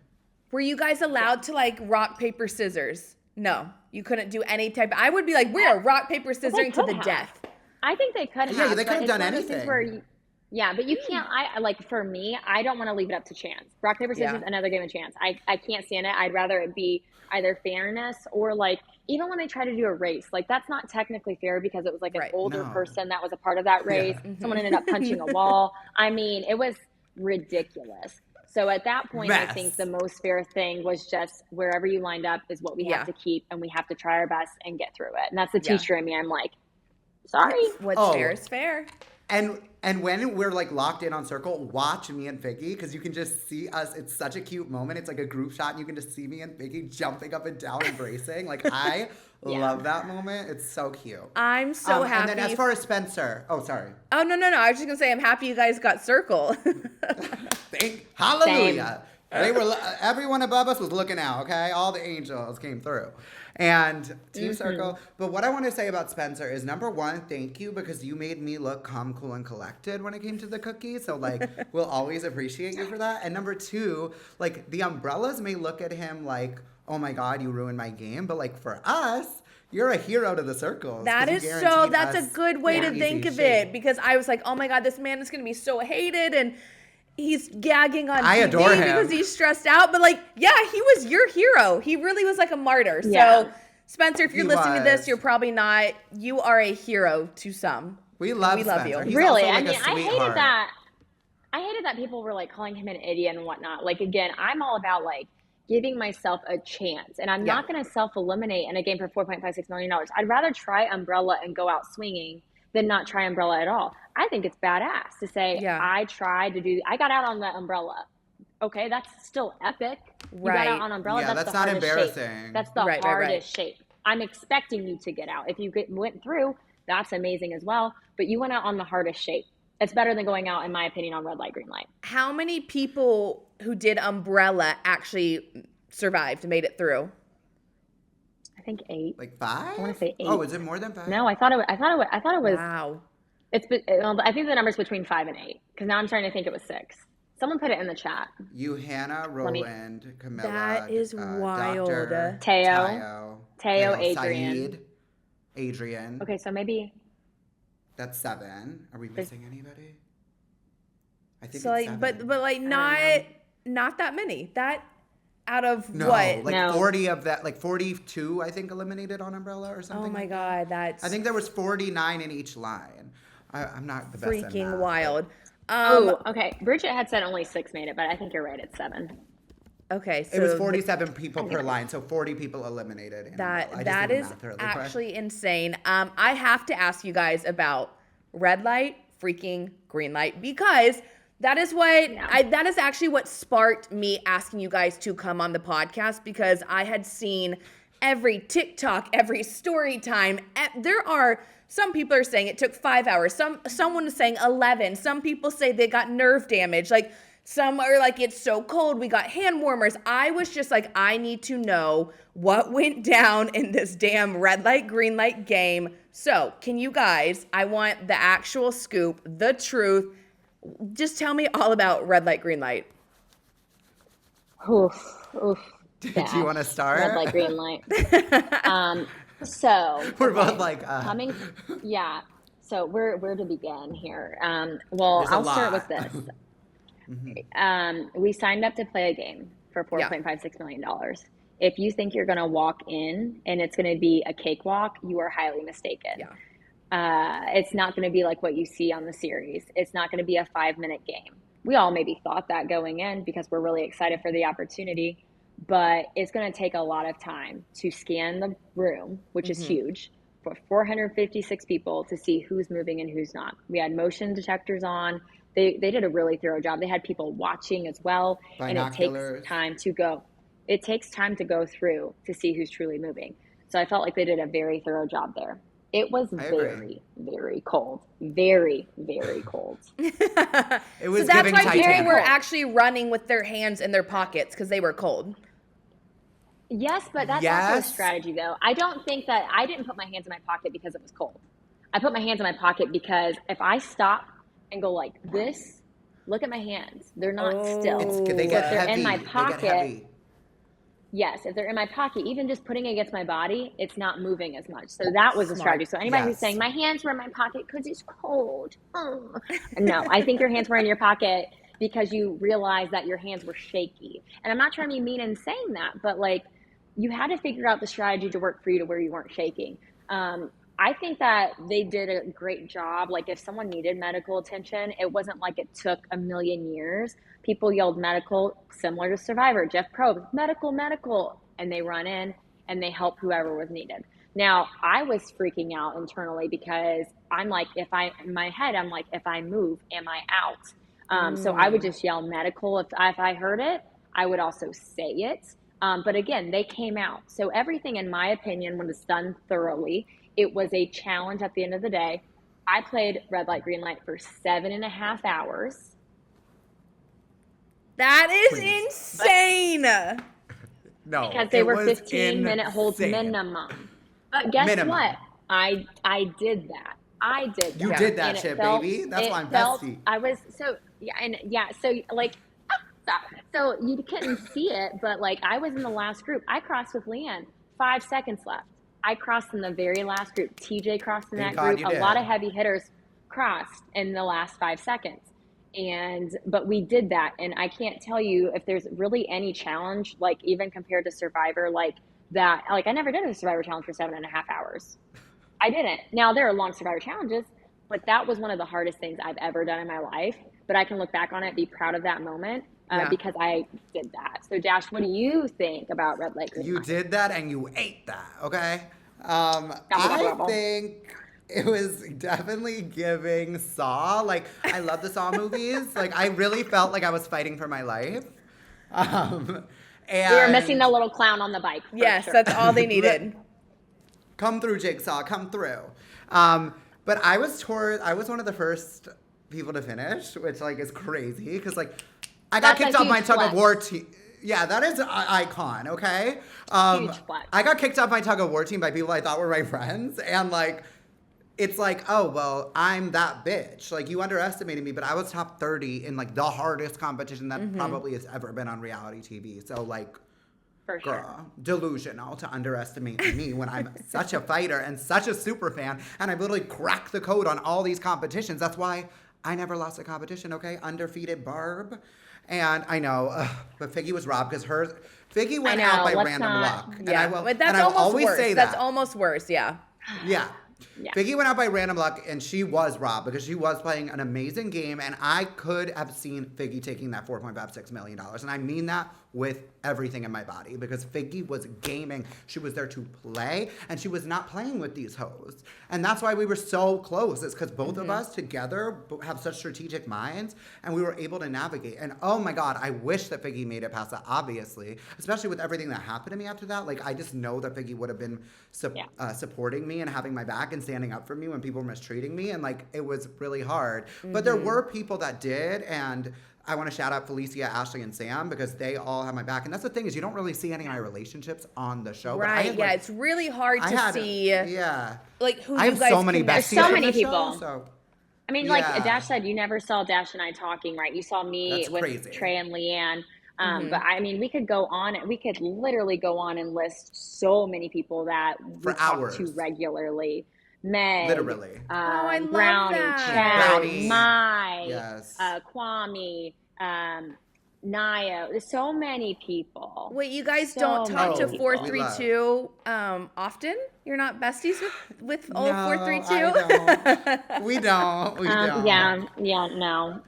Were you guys allowed to like rock paper scissors? No, you couldn't do any type. I would be like, we're rock paper scissoring to the death. I think they could have. Yeah, they could have done anything. But you can't. For me, I don't want to leave it up to chance. Rock paper scissors, another game of chance. I can't stand it. I'd rather it be either fairness or like even when they try to do a race, like that's not technically fair because it was like an older person that was a part of that race. Someone ended up punching a wall. I mean, it was ridiculous. So at that point, I think the most fair thing was just wherever you lined up is what we have to keep, and we have to try our best and get through it. And that's the teacher in me. I'm like, sorry. What's fair is fair. And when we're like locked in on circle, watch me and Figgy because you can just see us. It's such a cute moment. It's like a group shot, and you can just see me and Figgy jumping up and down, embracing. Like I love that moment. It's so cute. I'm so happy. And then as far as Spencer, sorry. Oh no! I was just gonna say I'm happy you guys got circle. Hallelujah. They were everyone above us was looking out. Okay, all the angels came through. And Team Circle. But what I want to say about Spencer is, number one, thank you because you made me look calm, cool, and collected when it came to the cookies. So, like, we'll always appreciate you for that. And number two, like, the umbrellas may look at him like, oh my God, you ruined my game. But, like, for us, You're a hero to the circles. That's a good way to think of it, because I was like, oh my God, this man is going to be so hated, and he's gagging on TV adore him because he's stressed out. But like, yeah, he was your hero. He really was like a martyr. Yeah. So Spencer, if you're listening to this, you're probably not. You are a hero to some. We love Spencer. you. He's really, also, like, I mean, a I sweetheart. hated that people were like calling him an idiot and whatnot. Like, again, I'm all about like giving myself a chance, and I'm not going to self-eliminate in a game for $4.56 million. I'd rather try Umbrella and go out swinging than not try Umbrella at all. I think it's badass to say, I got out on the Umbrella. Okay, that's still epic. You got out on Umbrella. Yeah, that's not embarrassing. Shape. That's the hardest shape. I'm expecting you to get out. If you went through, that's amazing as well. But you went out on the hardest shape. It's better than going out, in my opinion, on red light, green light. How many people who did Umbrella actually survived, made it through? I think 8. Like 5? I want to say 8. Oh, is it more than 5? No, I thought it was. Wow. I think the number's between 5 and 8, because now I'm starting to think it was 6. Someone put it in the chat. You, Hannah, Roland, Camilla. That is wild. Dr. Teo, Adrian. Okay, so maybe. That's 7. Are we missing anybody? I think so. It's Like, 7. but like not that many. That out of no, what? Like 40 of that, like 42, I think, eliminated on Umbrella or something. Oh my God, that's. I think there was 49 in each line. I'm not the best at freaking math, wild. Okay. Bridget had said only 6 made it, but I think you're right. It's 7. Okay, so it was 47 people per line, so 40 people eliminated. That is actually insane. I have to ask you guys about red light, freaking green light, because that is that is actually what sparked me asking you guys to come on the podcast, because I had seen every TikTok, every story time. There are some people are saying it took 5 hours. Someone is saying 11. Some people say they got nerve damage. Like, some are like, it's so cold, we got hand warmers. I was just like, I need to know what went down in this damn red light, green light game. So, can you guys, I want the actual scoop, the truth. Just tell me all about red light, green light. Oof. Did you want to start? Red light, green light. So we're both like yeah. So where to begin here? Well, I'll start with this. We signed up to play a game for $4.56 million. If you think you're going to walk in and it's going to be a cakewalk, you are highly mistaken. Yeah. It's not going to be like what you see on the series. It's not going to be a 5-minute game. We all maybe thought that going in because we're really excited for the opportunity, but it's going to take a lot of time to scan the room, which is huge, for 456 people to see who's moving and who's not. We had motion detectors on. They did a really thorough job. They had people watching as well. Binoculars. And it takes time to go through to see who's truly moving. So I felt like they did a very thorough job there. It was very, very cold. Very, very cold. It was so that's why Titanic. people were actually running with their hands in their pockets because they were cold. Yes, but that's also a strategy, though. I don't think that I didn't put my hands in my pocket because it was cold. I put my hands in my pocket because if I stop and go like this, look at my hands. They're not still. They get heavy. They're in my pocket. They get heavy. Yes, if they're in my pocket, even just putting it against my body, it's not moving as much. So that was a strategy. So anybody who's saying, my hands were in my pocket because it's cold. No, I think your hands were in your pocket because you realized that your hands were shaky. And I'm not trying to be mean in saying that, but like you had to figure out the strategy to work for you to where you weren't shaking. I think that they did a great job. Like if someone needed medical attention, it wasn't like it took a million years. People yelled medical, similar to Survivor. Jeff Probst, medical, and they run in and they help whoever was needed. Now, I was freaking out internally because I'm like, if I move, am I out? So I would just yell medical. If I heard it, I would also say it. But again, they came out. So everything, in my opinion, was done thoroughly. It was a challenge at the end of the day. I played red light, green light for 7.5 hours. That is insane. No, because they were 15-minute holds minimum. But guess what? I did that. You did that shit, baby. That's why I'm bestie. I was so so you couldn't see it, but like I was in the last group. I crossed with Leanne. 5 seconds left. I crossed in the very last group. TJ crossed in Thank that God group. you A did. lot of heavy hitters crossed in the last 5 seconds. But we did that. And I can't tell you if there's really any challenge, like even compared to Survivor, like that. Like I never did a Survivor challenge for 7.5 hours. I didn't. Now there are long Survivor challenges, but that was one of the hardest things I've ever done in my life. But I can look back on it, be proud of that moment because I did that. So Dash, what do you think about red light, green You light? did that and you ate that, okay? Gobble, I gobble. think it was definitely giving Saw. Like, I love the Saw movies. Like, I really felt like I was fighting for my life. And We were missing the little clown on the bike. Yes, sure. that's all they needed. Come through, Jigsaw, come through. But I was one of the first people to finish, which like is crazy because like I got kicked off my tug of war team. Yeah, that is an icon, okay? Huge flex. I got kicked off my tug of war team by people I thought were my friends, and like, it's like, oh, well, I'm that bitch. Like, you underestimated me, but I was top 30 in like the hardest competition that probably has ever been on reality TV. So like, For sure. girl, delusional to underestimate me when I'm such a fighter and such a super fan, and I've literally cracked the code on all these competitions. That's why I never lost a competition, okay? Undefeated Barb. And I know, but Figgy was robbed because Figgy went out by random luck. Yeah, but that's almost worse. That's almost worse, yeah. Yeah. Yeah. Figgy went out by random luck, and she was robbed because she was playing an amazing game, and I could have seen Figgy taking that $4.56 million. And I mean that with everything in my body because Figgy was gaming. She was there to play, and she was not playing with these hoes. And that's why we were so close. It's because both of us together have such strategic minds, and we were able to navigate. And oh my God, I wish that Figgy made it past that, obviously, especially with everything that happened to me after that. Like, I just know that Figgy would have been supporting me and having my back and standing up for me when people were mistreating me. And like, it was really hard. But there were people that did, and I want to shout out Felicia, Ashley, and Sam because they all have my back. And that's the thing is you don't really see any of my relationships on the show. Right, but it's really hard to see. Like, who I you have guys so many connect besties. There's so on many the people. Show, so. I mean, like Dash said, you never saw Dash and I talking, right? You saw me That's with crazy. Trey and Leanne. But I mean, we could literally go on and list so many people that we talk to regularly. Meg, literally. I love Brownie, that. Chad, Mai, Yes. Kwame, Naya. There's so many people. Wait, you guys don't talk to many 432 often? You're not besties with old No, 432? We don't. No.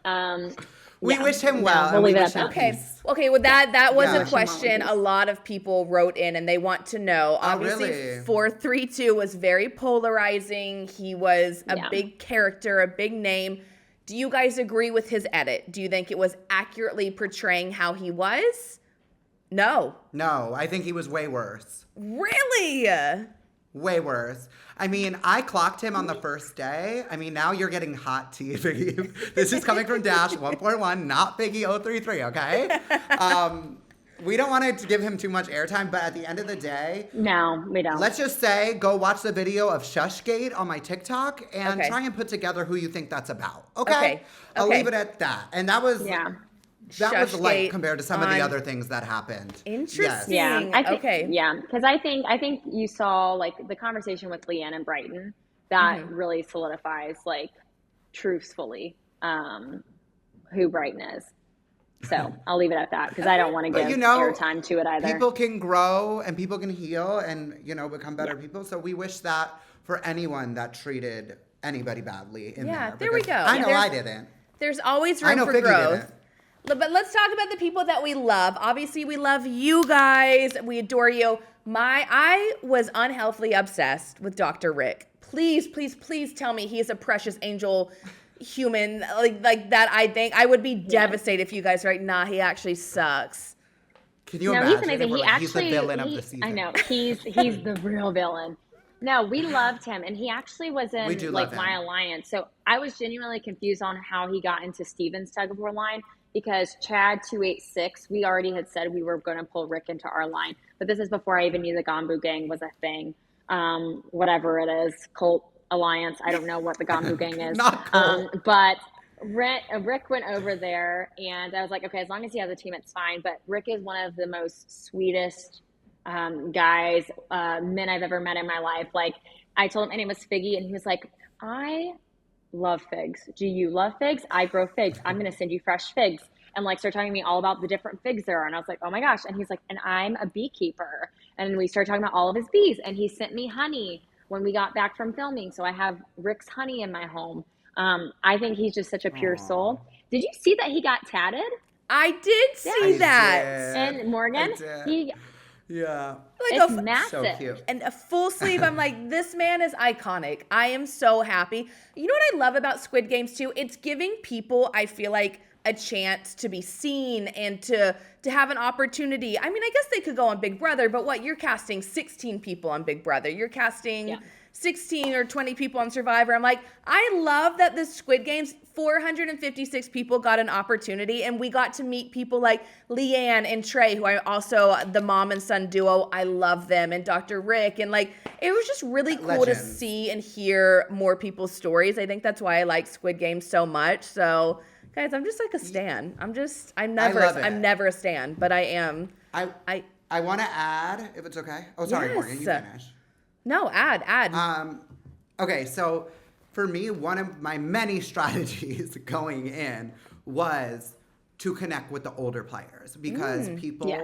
We wish him well. We'll leave it at him that. peace. Okay, well that was Yeah. a question a lot of people wrote in and they want to know. Obviously, really? 432 was very polarizing. He was a big character, a big name. Do you guys agree with his edit? Do you think it was accurately portraying how he was? No. No, I think he was way worse. Really? Way worse. I mean, I clocked him on the first day. I mean, now you're getting hot tea, Figgy. This is coming from Dash 1.1, not Figgy 033, okay? We don't want to give him too much airtime, but at the end of the day, no, we don't. Let's just say, go watch the video of Shushgate on my TikTok and Okay. try and put together who you think that's about. Okay? Okay. I'll Okay. leave it at that. And that was that was Shushgate light compared to some of the on- other things that happened. Interesting. Yes. Yeah, I think, Okay. Yeah, because I think you saw like the conversation with Leanne and Brighton that really solidifies like truthfully who Brighton is. So I'll leave it at that because I don't want to give airtime to it either. People can grow and people can heal and become better people. So we wish that for anyone that treated anybody badly in there. There we go. I know I didn't. There's always I room know for Figgy growth. didn't. But let's talk about the people that we love. Obviously, we love you guys. We adore you. I was unhealthily obsessed with Dr. Rick. Please, please, please tell me he is a precious angel human like that. I think I would be devastated if you guys are like, nah, he actually sucks. Can you No, imagine? he's amazing. He's the villain of the season. I know. He's the real villain. No, we loved him, and he actually was in like my alliance. So I was genuinely confused on how he got into Steven's tug of war line because Chad 286, we already had said we were going to pull Rick into our line, but this is before I even knew the Gombu gang was a thing. Whatever it is, cult alliance. I don't know what the Gombu gang is. Not cult. But Rick went over there, and I was like, okay, as long as he has a team, it's fine. But Rick is one of the most sweetest guys, men I've ever met in my life. Like, I told him my name was Figgy, and he was like, I love figs. Do you love figs? I grow figs. I'm going to send you fresh figs. And like, start telling me all about the different figs there are. And I was like, oh my gosh. And he's like, and I'm a beekeeper. And we started talking about all of his bees. And he sent me honey when we got back from filming. So I have Rick's honey in my home. I think he's just such a pure soul. Did you see that he got tatted? I did see that. And Morgan, he yeah. Like it's massive. So cute. And a full sleeve, I'm like, this man is iconic. I am so happy. You know what I love about Squid Games too? It's giving people, I feel like, a chance to be seen and to have an opportunity. I mean, I guess they could go on Big Brother, but what, you're casting 16 people on Big Brother. You're casting 16 or 20 people on Survivor. I'm like, I love that the Squid Games, 456 people got an opportunity, and we got to meet people like Leanne and Trey, who are also the mom and son duo. I love them, and Dr. Rick, and like, it was just really cool to see and hear more people's stories. I think that's why I like Squid Games so much. So guys, I'm just like a stan. I'm never a stan, but I am. I want to add, if it's okay. Oh, sorry, yes. Morgan, you finish. No, add. Okay, so for me, one of my many strategies going in was to connect with the older players because people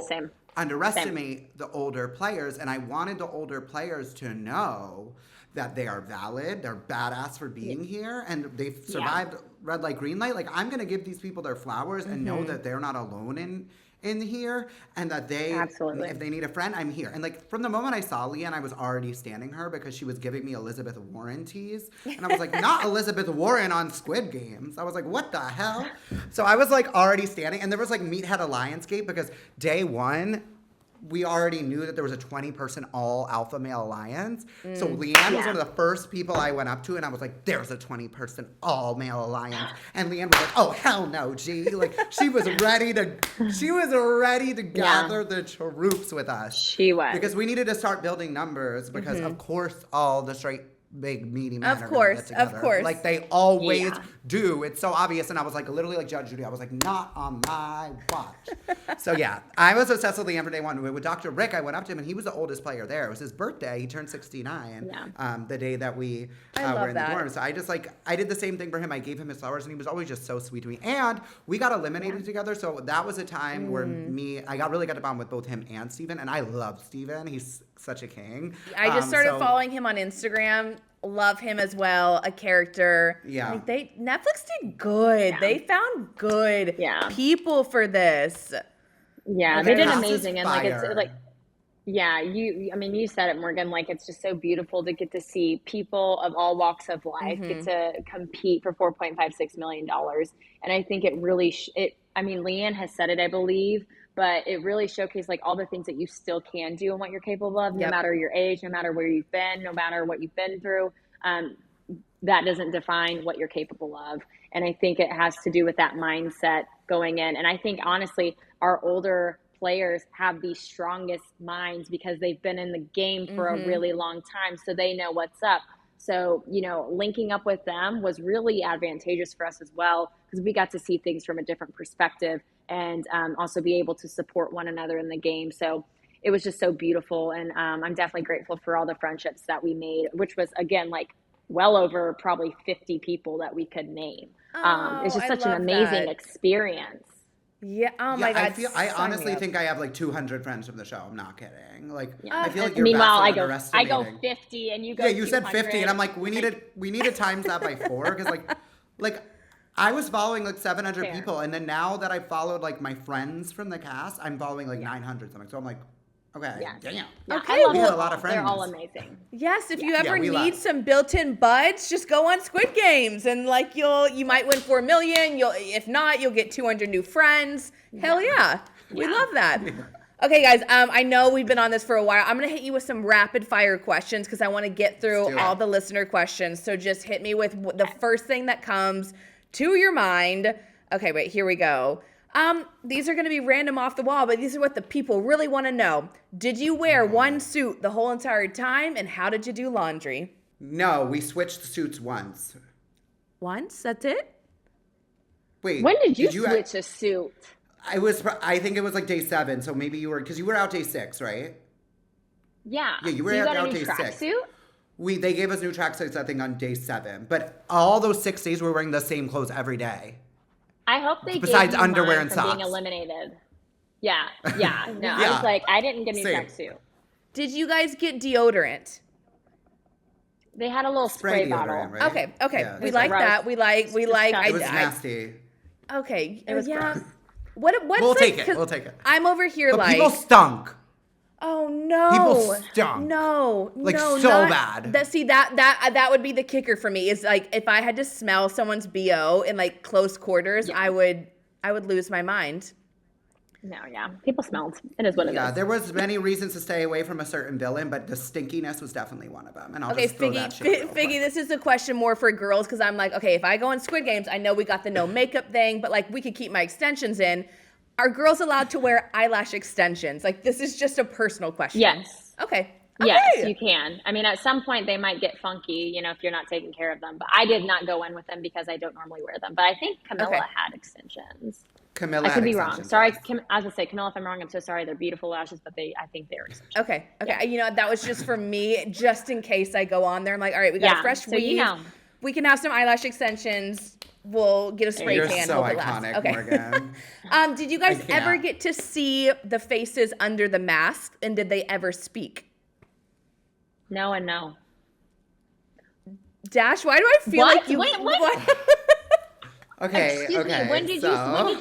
underestimate the older players, and I wanted the older players to know that they are valid, they're badass for being here, and they've survived red light, green light. Like, I'm gonna give these people their flowers and know that they're not alone in here, and that they, if they need a friend, I'm here. And like, from the moment I saw Leanne, I was already standing her because she was giving me Elizabeth Warren teas, and I was like, not Elizabeth Warren on Squid Games. I was like, what the hell? So I was like already standing, and there was like Meathead Alliance Gate because day one, we already knew that there was a 20-person all alpha male alliance. So Leanne was one of the first people I went up to, and I was like, there's a 20-person all male alliance. And Leanne was like, oh, hell no, G. Like, she was ready to gather the troops with us. She was. Because we needed to start building numbers because, of course, all the straight big meaty men of course. Like they always do. It's so obvious. And I was like, literally like Judge Judy, I was like, not on my watch. So yeah, I was obsessed with Leanne for day one. With Dr. Rick, I went up to him, and he was the oldest player there. It was his birthday. He turned 69 the day that we were in the dorm. So I did the same thing for him. I gave him his flowers, and he was always just so sweet to me. And we got eliminated together. So that was a time where I really got to bond with both him and Steven. And I love Steven. He's such a king. I just started following him on Instagram. Love him as well, a character. Yeah. Like Netflix did good. Yeah. They found good people for this. Yeah, they did amazing. And like it's like you said it, Morgan, like it's just so beautiful to get to see people of all walks of life get to compete for $4.56 million. And I think it really Leanne has said it, I believe, but it really showcased like all the things that you still can do and what you're capable of, no matter your age, no matter where you've been, no matter what you've been through. That doesn't define what you're capable of. And I think it has to do with that mindset going in. And I think honestly, our older players have the strongest minds because they've been in the game for a really long time. So they know what's up. So, linking up with them was really advantageous for us as well, because we got to see things from a different perspective and also be able to support one another in the game. So it was just so beautiful. And I'm definitely grateful for all the friendships that we made, which was, again, like well over probably 50 people that we could name. It's just such an amazing experience. Yeah. Oh my God. I honestly think I have like 200 friends from the show. I'm not kidding. Like, I feel like you're meanwhile, I underestimating. go 50 and you go. Yeah, you said 50, and I'm like, we need to times that by 4 because like I was following like 700 people, and then now that I followed like my friends from the cast, I'm following like 900 something. So I'm like, okay, damn. Okay, we had a lot of friends. They're all amazing. Yes, if you ever need some built-in buds, just go on Squid Games, and like you might win 4 million. If not, you'll get 200 new friends. Hell yeah, we love that. Okay, guys, I know we've been on this for a while. I'm gonna hit you with some rapid fire questions because I want to get through all the listener questions. So just hit me with the first thing that comes to your mind. Okay, wait, here we go. These are going to be random off the wall, but these are what the people really want to know. Did you wear one suit the whole entire time, and how did you do laundry? No, we switched suits once. Once? That's it? Wait. When did you switch a suit? I think it was like day 7, so maybe because you were out day 6, right? Yeah. Yeah, you were So you got out a new day 6. tracksuit? They gave us new tracksuits, I think, on day 7. But all those 6 days, we were wearing the same clothes every day. I hope they Besides gave you underwear mine and from being socks. eliminated. Yeah. Yeah. No, I was Yeah. like, I didn't get a new Same. tracksuit. Did you guys get deodorant? They had a little spray bottle. right? Okay. Yeah, We it's like gross. that. We like. disgusting. It was nasty. Okay. It was yeah. gross. What's We'll like, take it. 'cause We'll take it. I'm over here But like. people stunk. Oh no! People stunk. No, Like, no, so not, bad. That would be the kicker for me. Is like if I had to smell someone's BO in like close quarters, Yeah. I would lose my mind. No, yeah. People smelled. It is what it is. Yeah, there was many reasons to stay away from a certain villain, but the stinkiness was definitely one of them. And I'll Okay, just throw that shit real quick. Figgy, this is a question more for girls because I'm like, okay, if I go on Squid Games, I know we got the no makeup thing, but like we could keep my extensions in. Are girls allowed to wear eyelash extensions? Like this is just a personal question. Yes. Okay. Yes, Okay. you can. I mean, at some point they might get funky, you know, if you're not taking care of them. But I did not go in with them because I don't normally wear them. But I think Camilla Okay. had extensions. Camilla I could had be wrong. extensions, Sorry, yes. I was gonna say Camilla. If I'm wrong, I'm so sorry. They're beautiful lashes, but I think they're extensions. Okay. You know, that was just for me, just in case I go on there. I'm like, all right, we got a fresh weave. You know. We can have some eyelash extensions. We'll get a spray You're tan. so Hope it lasts. iconic, Okay. Morgan. Did you guys I can't. ever get to see the faces under the mask, and did they ever speak? No and no. Dash, why do I feel What? like you? Wait, what? Okay, Excuse okay. me. When did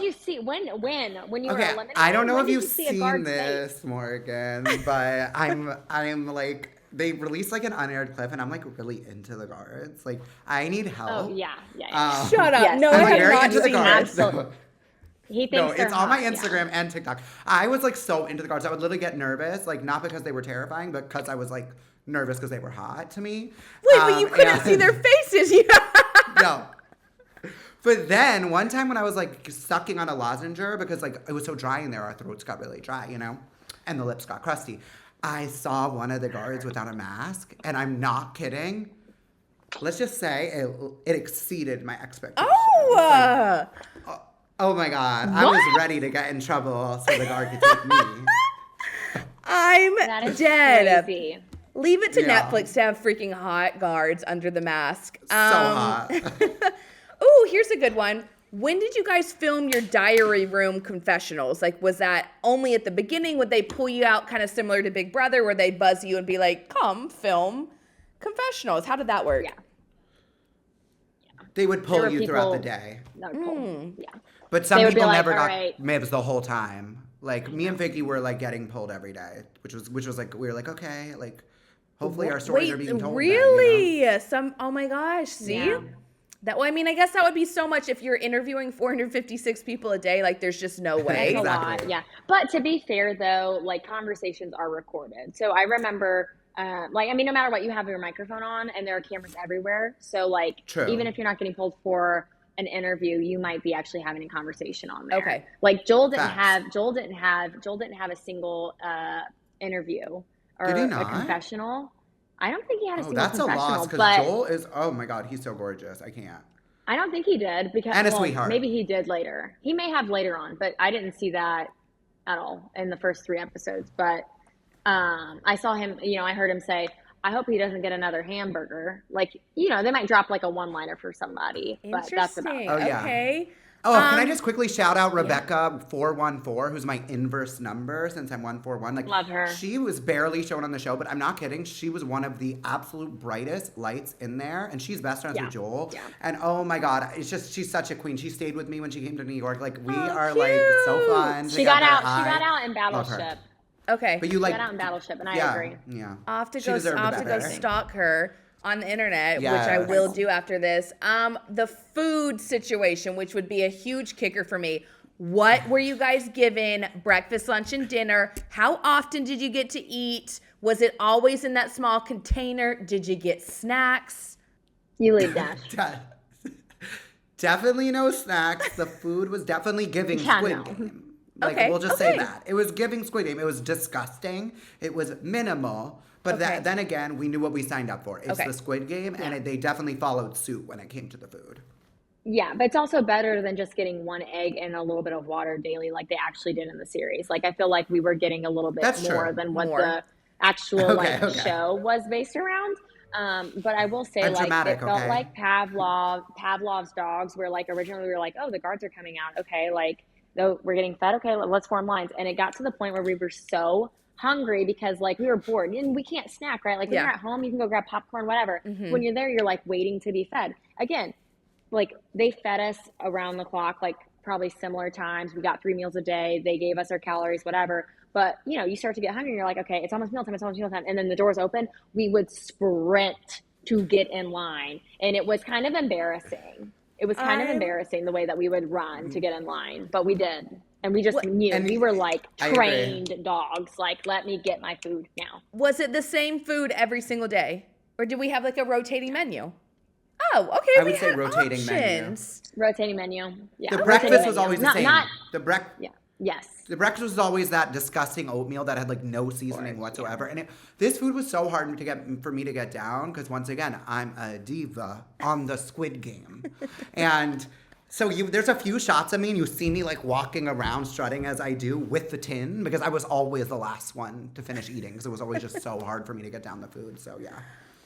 you see? When you were Okay, eliminated? I don't know When if did you've you see a seen guard's this, face? Morgan, but I'm like, they released like an unaired clip, and I'm like really into the guards. Like, I need help. Oh yeah. Shut up! Yes. No, I'm I like have very not into the seen guards. this. Absolutely. He No, thinks they're it's on my hot, Instagram and TikTok. I was like so into the guards. I would literally get nervous, like not because they were terrifying, but because I was like nervous because they were hot to me. Wait, but you couldn't and- see their faces. No. But then one time when I was like sucking on a lozenger because like it was so dry in there, our throats got really dry, you know, and the lips got crusty. I saw one of the guards without a mask, and I'm not kidding. Let's just say it exceeded my expectations. Oh. Oh my God. I was ready to get in trouble so the guard could take me. I'm That is dead. crazy. Leave it to Yeah. Netflix to have freaking hot guards under the mask. So hot. Ooh, here's a good one. When did you guys film your diary room confessionals? Like, was that only at the beginning? Would they pull you out kind of similar to Big Brother where they'd buzz you and be like, come film confessionals? How did that work? Yeah. They would There pull were you throughout the people- day. No, cool. Yeah. But some They would be people like, never "All got right." mibs the whole time. Like me and Figgy were like getting pulled every day, which was like we were like, okay, like hopefully our stories are being told. Really? Then, Oh my gosh. See? Yeah. Well, I mean, I guess that would be so much if you're interviewing 456 people a day. Like, there's just no way. That's a lot, Exactly. yeah. But to be fair, though, like conversations are recorded. So I remember, like, I mean, no matter what, you have your microphone on, and there are cameras everywhere. So like, True. even if you're not getting pulled for an interview, you might be actually having a conversation on there. Okay. Like Joel didn't Facts. have a single interview or Did he a not? confessional. I don't think he had a Oh, single that's a confessional, loss because but Joel is. Oh my God, he's so gorgeous. I can't. I don't think he did because And a sweetheart. maybe he did later. He may have later on, but I didn't see that at all in the first 3 episodes. But I saw him, you know, I heard him say, I hope he doesn't get another hamburger. Like, you know, they might drop like a one-liner for somebody, but that's about Interesting. it. Oh, yeah. Okay. Oh, can I just quickly shout out Rebecca 414, who's my inverse number since I'm 141. Like, Love her. She was barely shown on the show, but I'm not kidding. She was one of the absolute brightest lights in there, and she's best friends Yeah. with Joel. Yeah. And oh my God, it's just she's such a queen. She stayed with me when she came to New York. Like we Oh, are like so cute. fun. She got together. out. She got out in love her. Battleship. Okay. But you She like got out in Battleship, and I yeah, agree. Yeah. I'll have to She go. deserved I'll have to go better. stalk her on the internet, which I Yes. will do after this. The food situation, which would be a huge kicker for me. What were you guys given? Breakfast, lunch, and dinner. How often did you get to eat? Was it always in that small container? Did you get snacks? You lead Dash. Definitely no snacks. The food was definitely giving Yeah, Squid no. Game. Like Okay, we'll just okay. say that. It was giving Squid Game. It was disgusting. It was minimal. But Okay. then again, we knew what we signed up for. It's Okay. the Squid Game, and they definitely followed suit when it came to the food. Yeah, but it's also better than just getting one egg and a little bit of water daily like they actually did in the series. Like I feel like we were getting a little bit That's more true. than what More. actual show was based around. But I will say, like, it felt like Pavlov's dogs, where like originally we were like, oh, the guards are coming out. Okay, like, no, we're getting fed. Okay, let's form lines. And it got to the point where we were so hungry because like we were bored and we can't snack, right? Like when you're at home, you can go grab popcorn, whatever. When you're there, you're like waiting to be fed. Again, like they fed us around the clock, like probably similar times. We got 3 meals a day. They gave us our calories, whatever. But, you know, you start to get hungry and you're like, okay, it's almost mealtime. And then the doors open. We would sprint to get in line. And it was kind of embarrassing. It was kind of embarrassing the way that we would run to get in line. But we did. And we just knew. And we were like trained dogs. Like, let me get my food now. Was it the same food every single day? Or did we have like a rotating menu? Oh, okay. I would say rotating menu. Rotating menu. Yeah. The breakfast was always the same. Yes. The breakfast was always that disgusting oatmeal that had like no seasoning whatsoever. And this food was so hard for me to get down because once again, I'm a diva on the Squid Game. And so there's a few shots of me and you see me like walking around strutting as I do with the tin because I was always the last one to finish eating because it was always just so hard for me to get down the food. So yeah.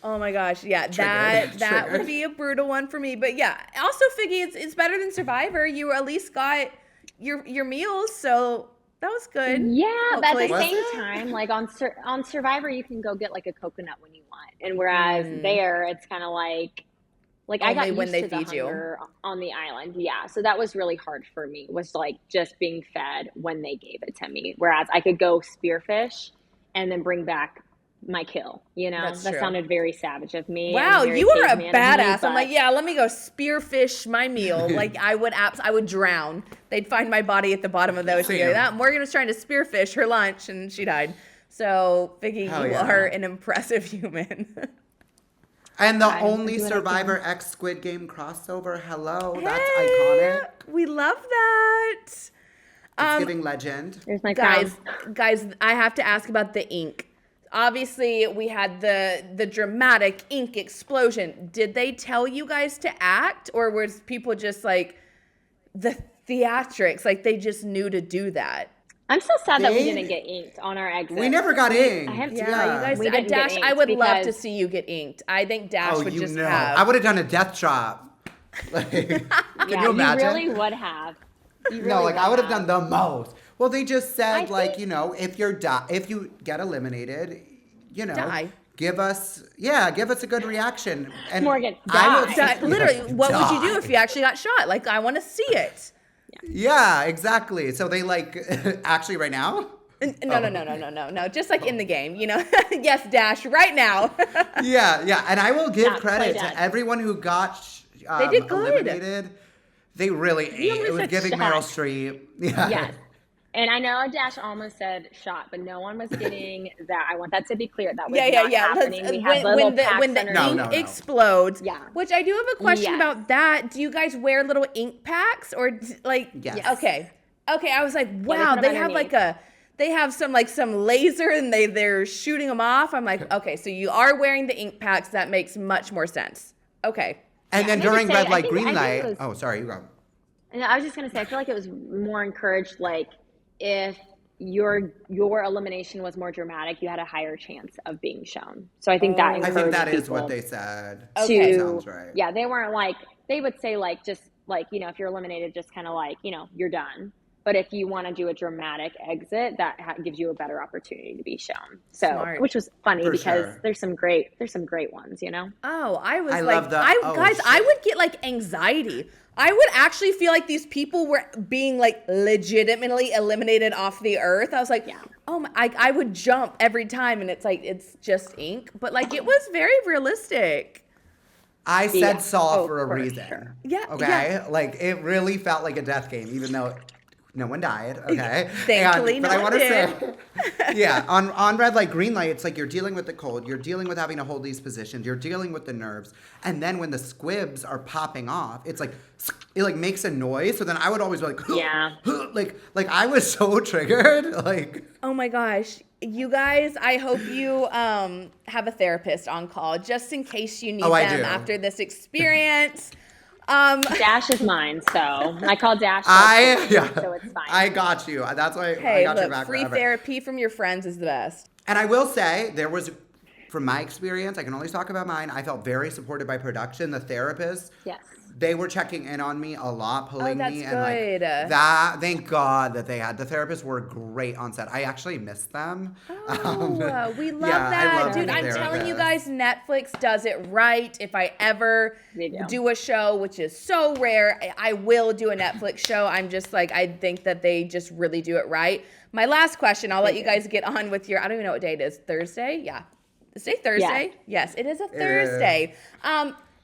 Oh my gosh, yeah, that would be a brutal one for me. But yeah, also Figgy, it's better than Survivor. You at least got your meals, so that was good. Yeah, hopefully. But at the same time, like on Survivor, you can go get like a coconut when you want, and whereas there, it's kind of like I got used to the hunger on the island. Yeah, so that was really hard for me. Was like just being fed when they gave it to me, whereas I could go spearfish and then bring back my kill, you know. That sounded very savage of me. Wow, you are a badass. I'm like, yeah, let me go spearfish my meal. Like I would drown. They'd find my body at the bottom of the ocean. That Morgan was trying to spearfish her lunch and she died. So Figgy, you are an impressive human. And the only Survivor X Squid Game crossover. Hello, that's iconic. We love that. It's giving legend. There's my guys. I have to ask about the ink. Obviously, we had the dramatic ink explosion. Did they tell you guys to act, or was people just like the theatrics, like they just knew to do that? I'm so sad that we didn't get inked on our exit. We never got inked. I have to. Yeah, you guys. Dash, I would love to see you get inked. I think Dash would just have. I would have done a death drop. Like, can you imagine? You really would have. I would have done the most. Well, they just said, if you get eliminated, give us a good reaction. And Morgan, literally, what would you do if you actually got shot? Like, I want to see it. Yeah, exactly. So they actually right now? No. Just like in the game, Yes, Dash, right now. Yeah. And I will give credit to everyone who got they did good. Eliminated. They really ate. It was giving Meryl Streep. Yeah. Yes. And I know Dash almost said shot, but no one was getting that. I want that to be clear. That was not happening. We had when the ink explodes. Yeah. Which I do have a question about that. Do you guys wear little ink packs or Yes. Okay. I was like, wow, they have some laser and they're shooting them off. I'm like, okay, so you are wearing the ink packs. That makes much more sense. Okay. And then during red light, green light. Oh, sorry, you go. And I was just gonna say, I feel like it was more encouraged, if your elimination was more dramatic, you had a higher chance of being shown. So I think that encouraged I think that is what they said. Okay. Sounds right. Yeah, they weren't they would say if you're eliminated, just kind of you're done. But if you want to do a dramatic exit, that gives you a better opportunity to be shown. So, Smart. Which was funny because there's some great ones, Oh, I would get anxiety. I would actually feel like these people were being legitimately eliminated off the earth. I was like, oh my, I would jump every time, and it's just ink, but it was very realistic. I said Saw for a reason. Sure. Yeah. Okay. Yeah. It really felt like a death game, even though no one died. Okay. Thankfully, no one did. Yeah. On red light, green light, it's you're dealing with the cold, you're dealing with having to hold these positions, you're dealing with the nerves, and then when the squibs are popping off, it's it makes a noise. So then I would always be I was so triggered. Oh my gosh. You guys, I hope you have a therapist on call just in case you need them after this experience. Dash is mine, so I call Dash. So it's fine. I got you. That's why I got your back free forever. therapy from your friends is the best. And I will say, from my experience, I can only talk about mine. I felt very supported by production. The therapist, Yes. they were checking in on me a lot, pulling me, and good. that. Thank God that the therapists were great on set. I actually missed them. Oh, we love that, dude. I'm telling you guys, Netflix does it right. If I ever do a show, which is so rare, I will do a Netflix show. I'm just like, I think that they just really do it right. My last question, I'll let you guys get on with your. I don't even know what day it is. Thursday? Yeah. Is it Thursday? Yeah. Yes, it is a Thursday.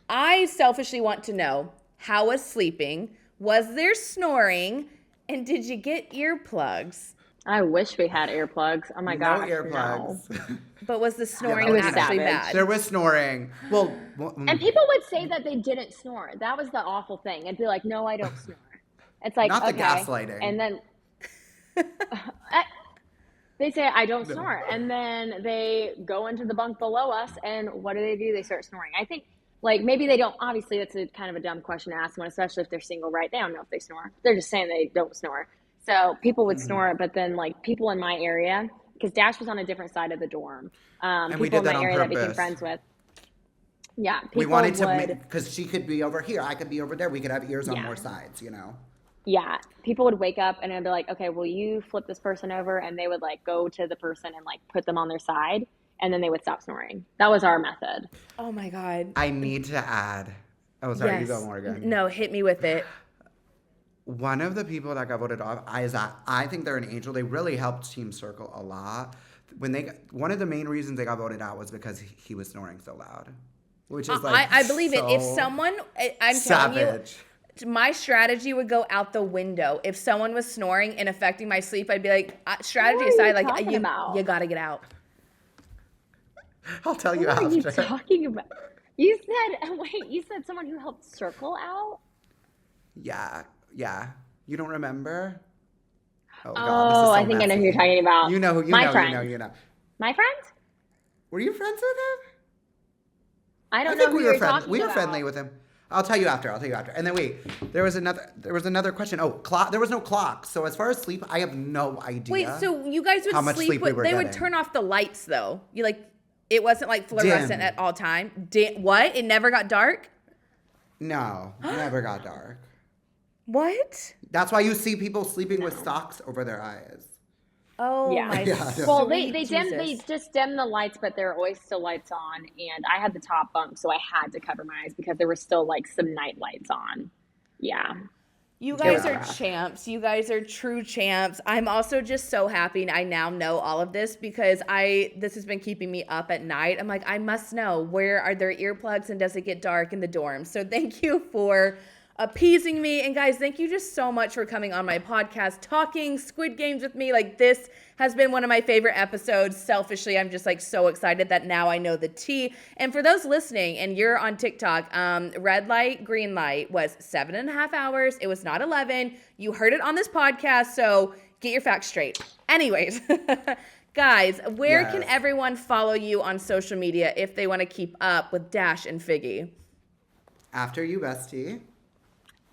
I selfishly want to know, how was sleeping? Was there snoring? And did you get earplugs? I wish we had earplugs. Oh my gosh. No earplugs. No. But was the snoring was actually savage. bad? There was snoring. Well, And people would say that they didn't snore. That was the awful thing. It'd be like, no, I don't snore. It's like, not the okay. gaslighting. And then they say, I don't snore. And then they go into the bunk below us, and what do? They start snoring. I think, like, maybe they don't. Obviously, that's a kind of a dumb question to ask someone, especially if they're single, right? They don't know if they snore. They're just saying they don't snore. So people would snore, but then, like, people in my area, because Dash was on a different side of the dorm. And we people did in that my on area that I became purpose. friends with. Yeah, people We wanted to, because she could be over here, I could be over there. We could have ears on more sides, you know? Yeah, people would wake up and I'd be like, okay, will you flip this person over? And they would, like, go to the person and, like, put them on their side, and then they would stop snoring. That was our method. Oh my God. I need to add. Oh, sorry, you go, Morgan. No, hit me with it. One of the people that got voted off, I think they're an angel. They really helped Team Circle a lot. One of the main reasons they got voted out was because he was snoring so loud, which is like I believe it. If someone, I'm telling you, my strategy would go out the window. If someone was snoring and affecting my sleep, I'd be like, strategy aside, like you gotta get out. I'll tell you after. What are you after. talking about? You said someone who helped Circle out? Yeah. You don't remember? Oh, God, I think I know who you're talking about. You know. My friend. My friend? Were you friends with him? I don't know who you're talking about. We were friendly with him. I'll tell you after. And then wait, there was another question. Oh, clock. There was no clock. So as far as sleep, I have no idea. Wait, so you guys would how much sleep we were they getting. would turn off the lights though. It wasn't like fluorescent Dim. at all time. What? It never got dark? No, never got dark. What? That's why you see people sleeping with socks over their eyes. Oh my Well, they just dim the lights, but there are always still lights on. And I had the top bunk, so I had to cover my eyes because there were still, like, some night lights on. Yeah. You guys are champs. You guys are true champs. I'm also just so happy I now know all of this because this has been keeping me up at night. I'm like, I must know, where are there earplugs and does it get dark in the dorms? So thank you for appeasing me. And guys, thank you just so much for coming on my podcast, talking Squid Games with me. Like, this has been one of my favorite episodes. Selfishly, I'm just like so excited that now I know the tea. And for those listening and you're on TikTok, red light, green light was 7.5 hours. It was not 11. You heard it on this podcast, so get your facts straight. Anyways, guys, where can everyone follow you on social media if they want to keep up with Dash and Figgy? After you, bestie.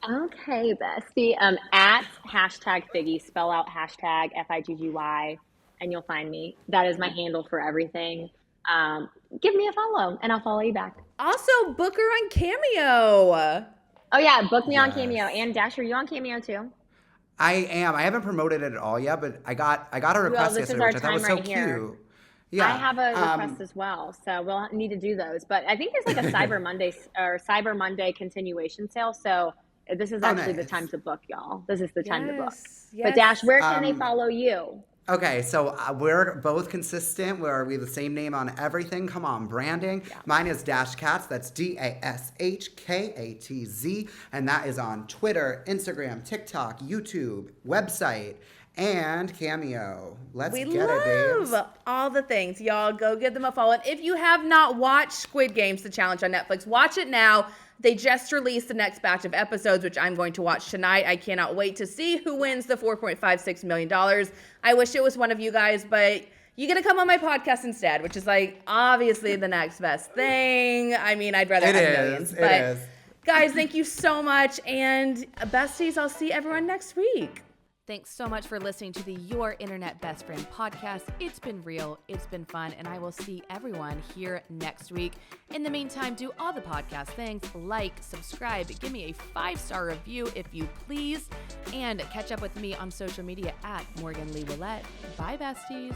Okay, bestie. At #Figgy, spell out #FIGGY, and you'll find me. That is my handle for everything. Give me a follow, and I'll follow you back. Also, book her on Cameo. Oh yeah, book me on Cameo. And Dash, are you on Cameo too? I am. I haven't promoted it at all yet, but I got a request yesterday, which I thought was so cute. Yeah. I have a request as well, so we'll need to do those. But I think there's like a Cyber Monday continuation sale, so this is actually the time to book, y'all. This is the time to book. Yes. But Dash, where can they follow you? Okay, so we're both consistent. We have the same name on everything. Come on, branding. Yeah. Mine is Dash Katz. That's DASHKATZ. And that is on Twitter, Instagram, TikTok, YouTube, website, and Cameo. Let's get it, babes. We love all the things. Y'all go give them a follow. And if you have not watched Squid Games, the challenge on Netflix, watch it now. They just released the next batch of episodes, which I'm going to watch tonight. I cannot wait to see who wins the $4.56 million. I wish it was one of you guys, but you get to come on my podcast instead, which is like obviously the next best thing. I mean, I'd rather have millions. But it is. Guys, thank you so much. And besties, I'll see everyone next week. Thanks so much for listening to the Your Internet Best Friend podcast. It's been real. It's been fun. And I will see everyone here next week. In the meantime, do all the podcast things. Like, subscribe, give me a 5-star review if you please. And catch up with me on social media at Morgan Lee Willette. Bye, besties.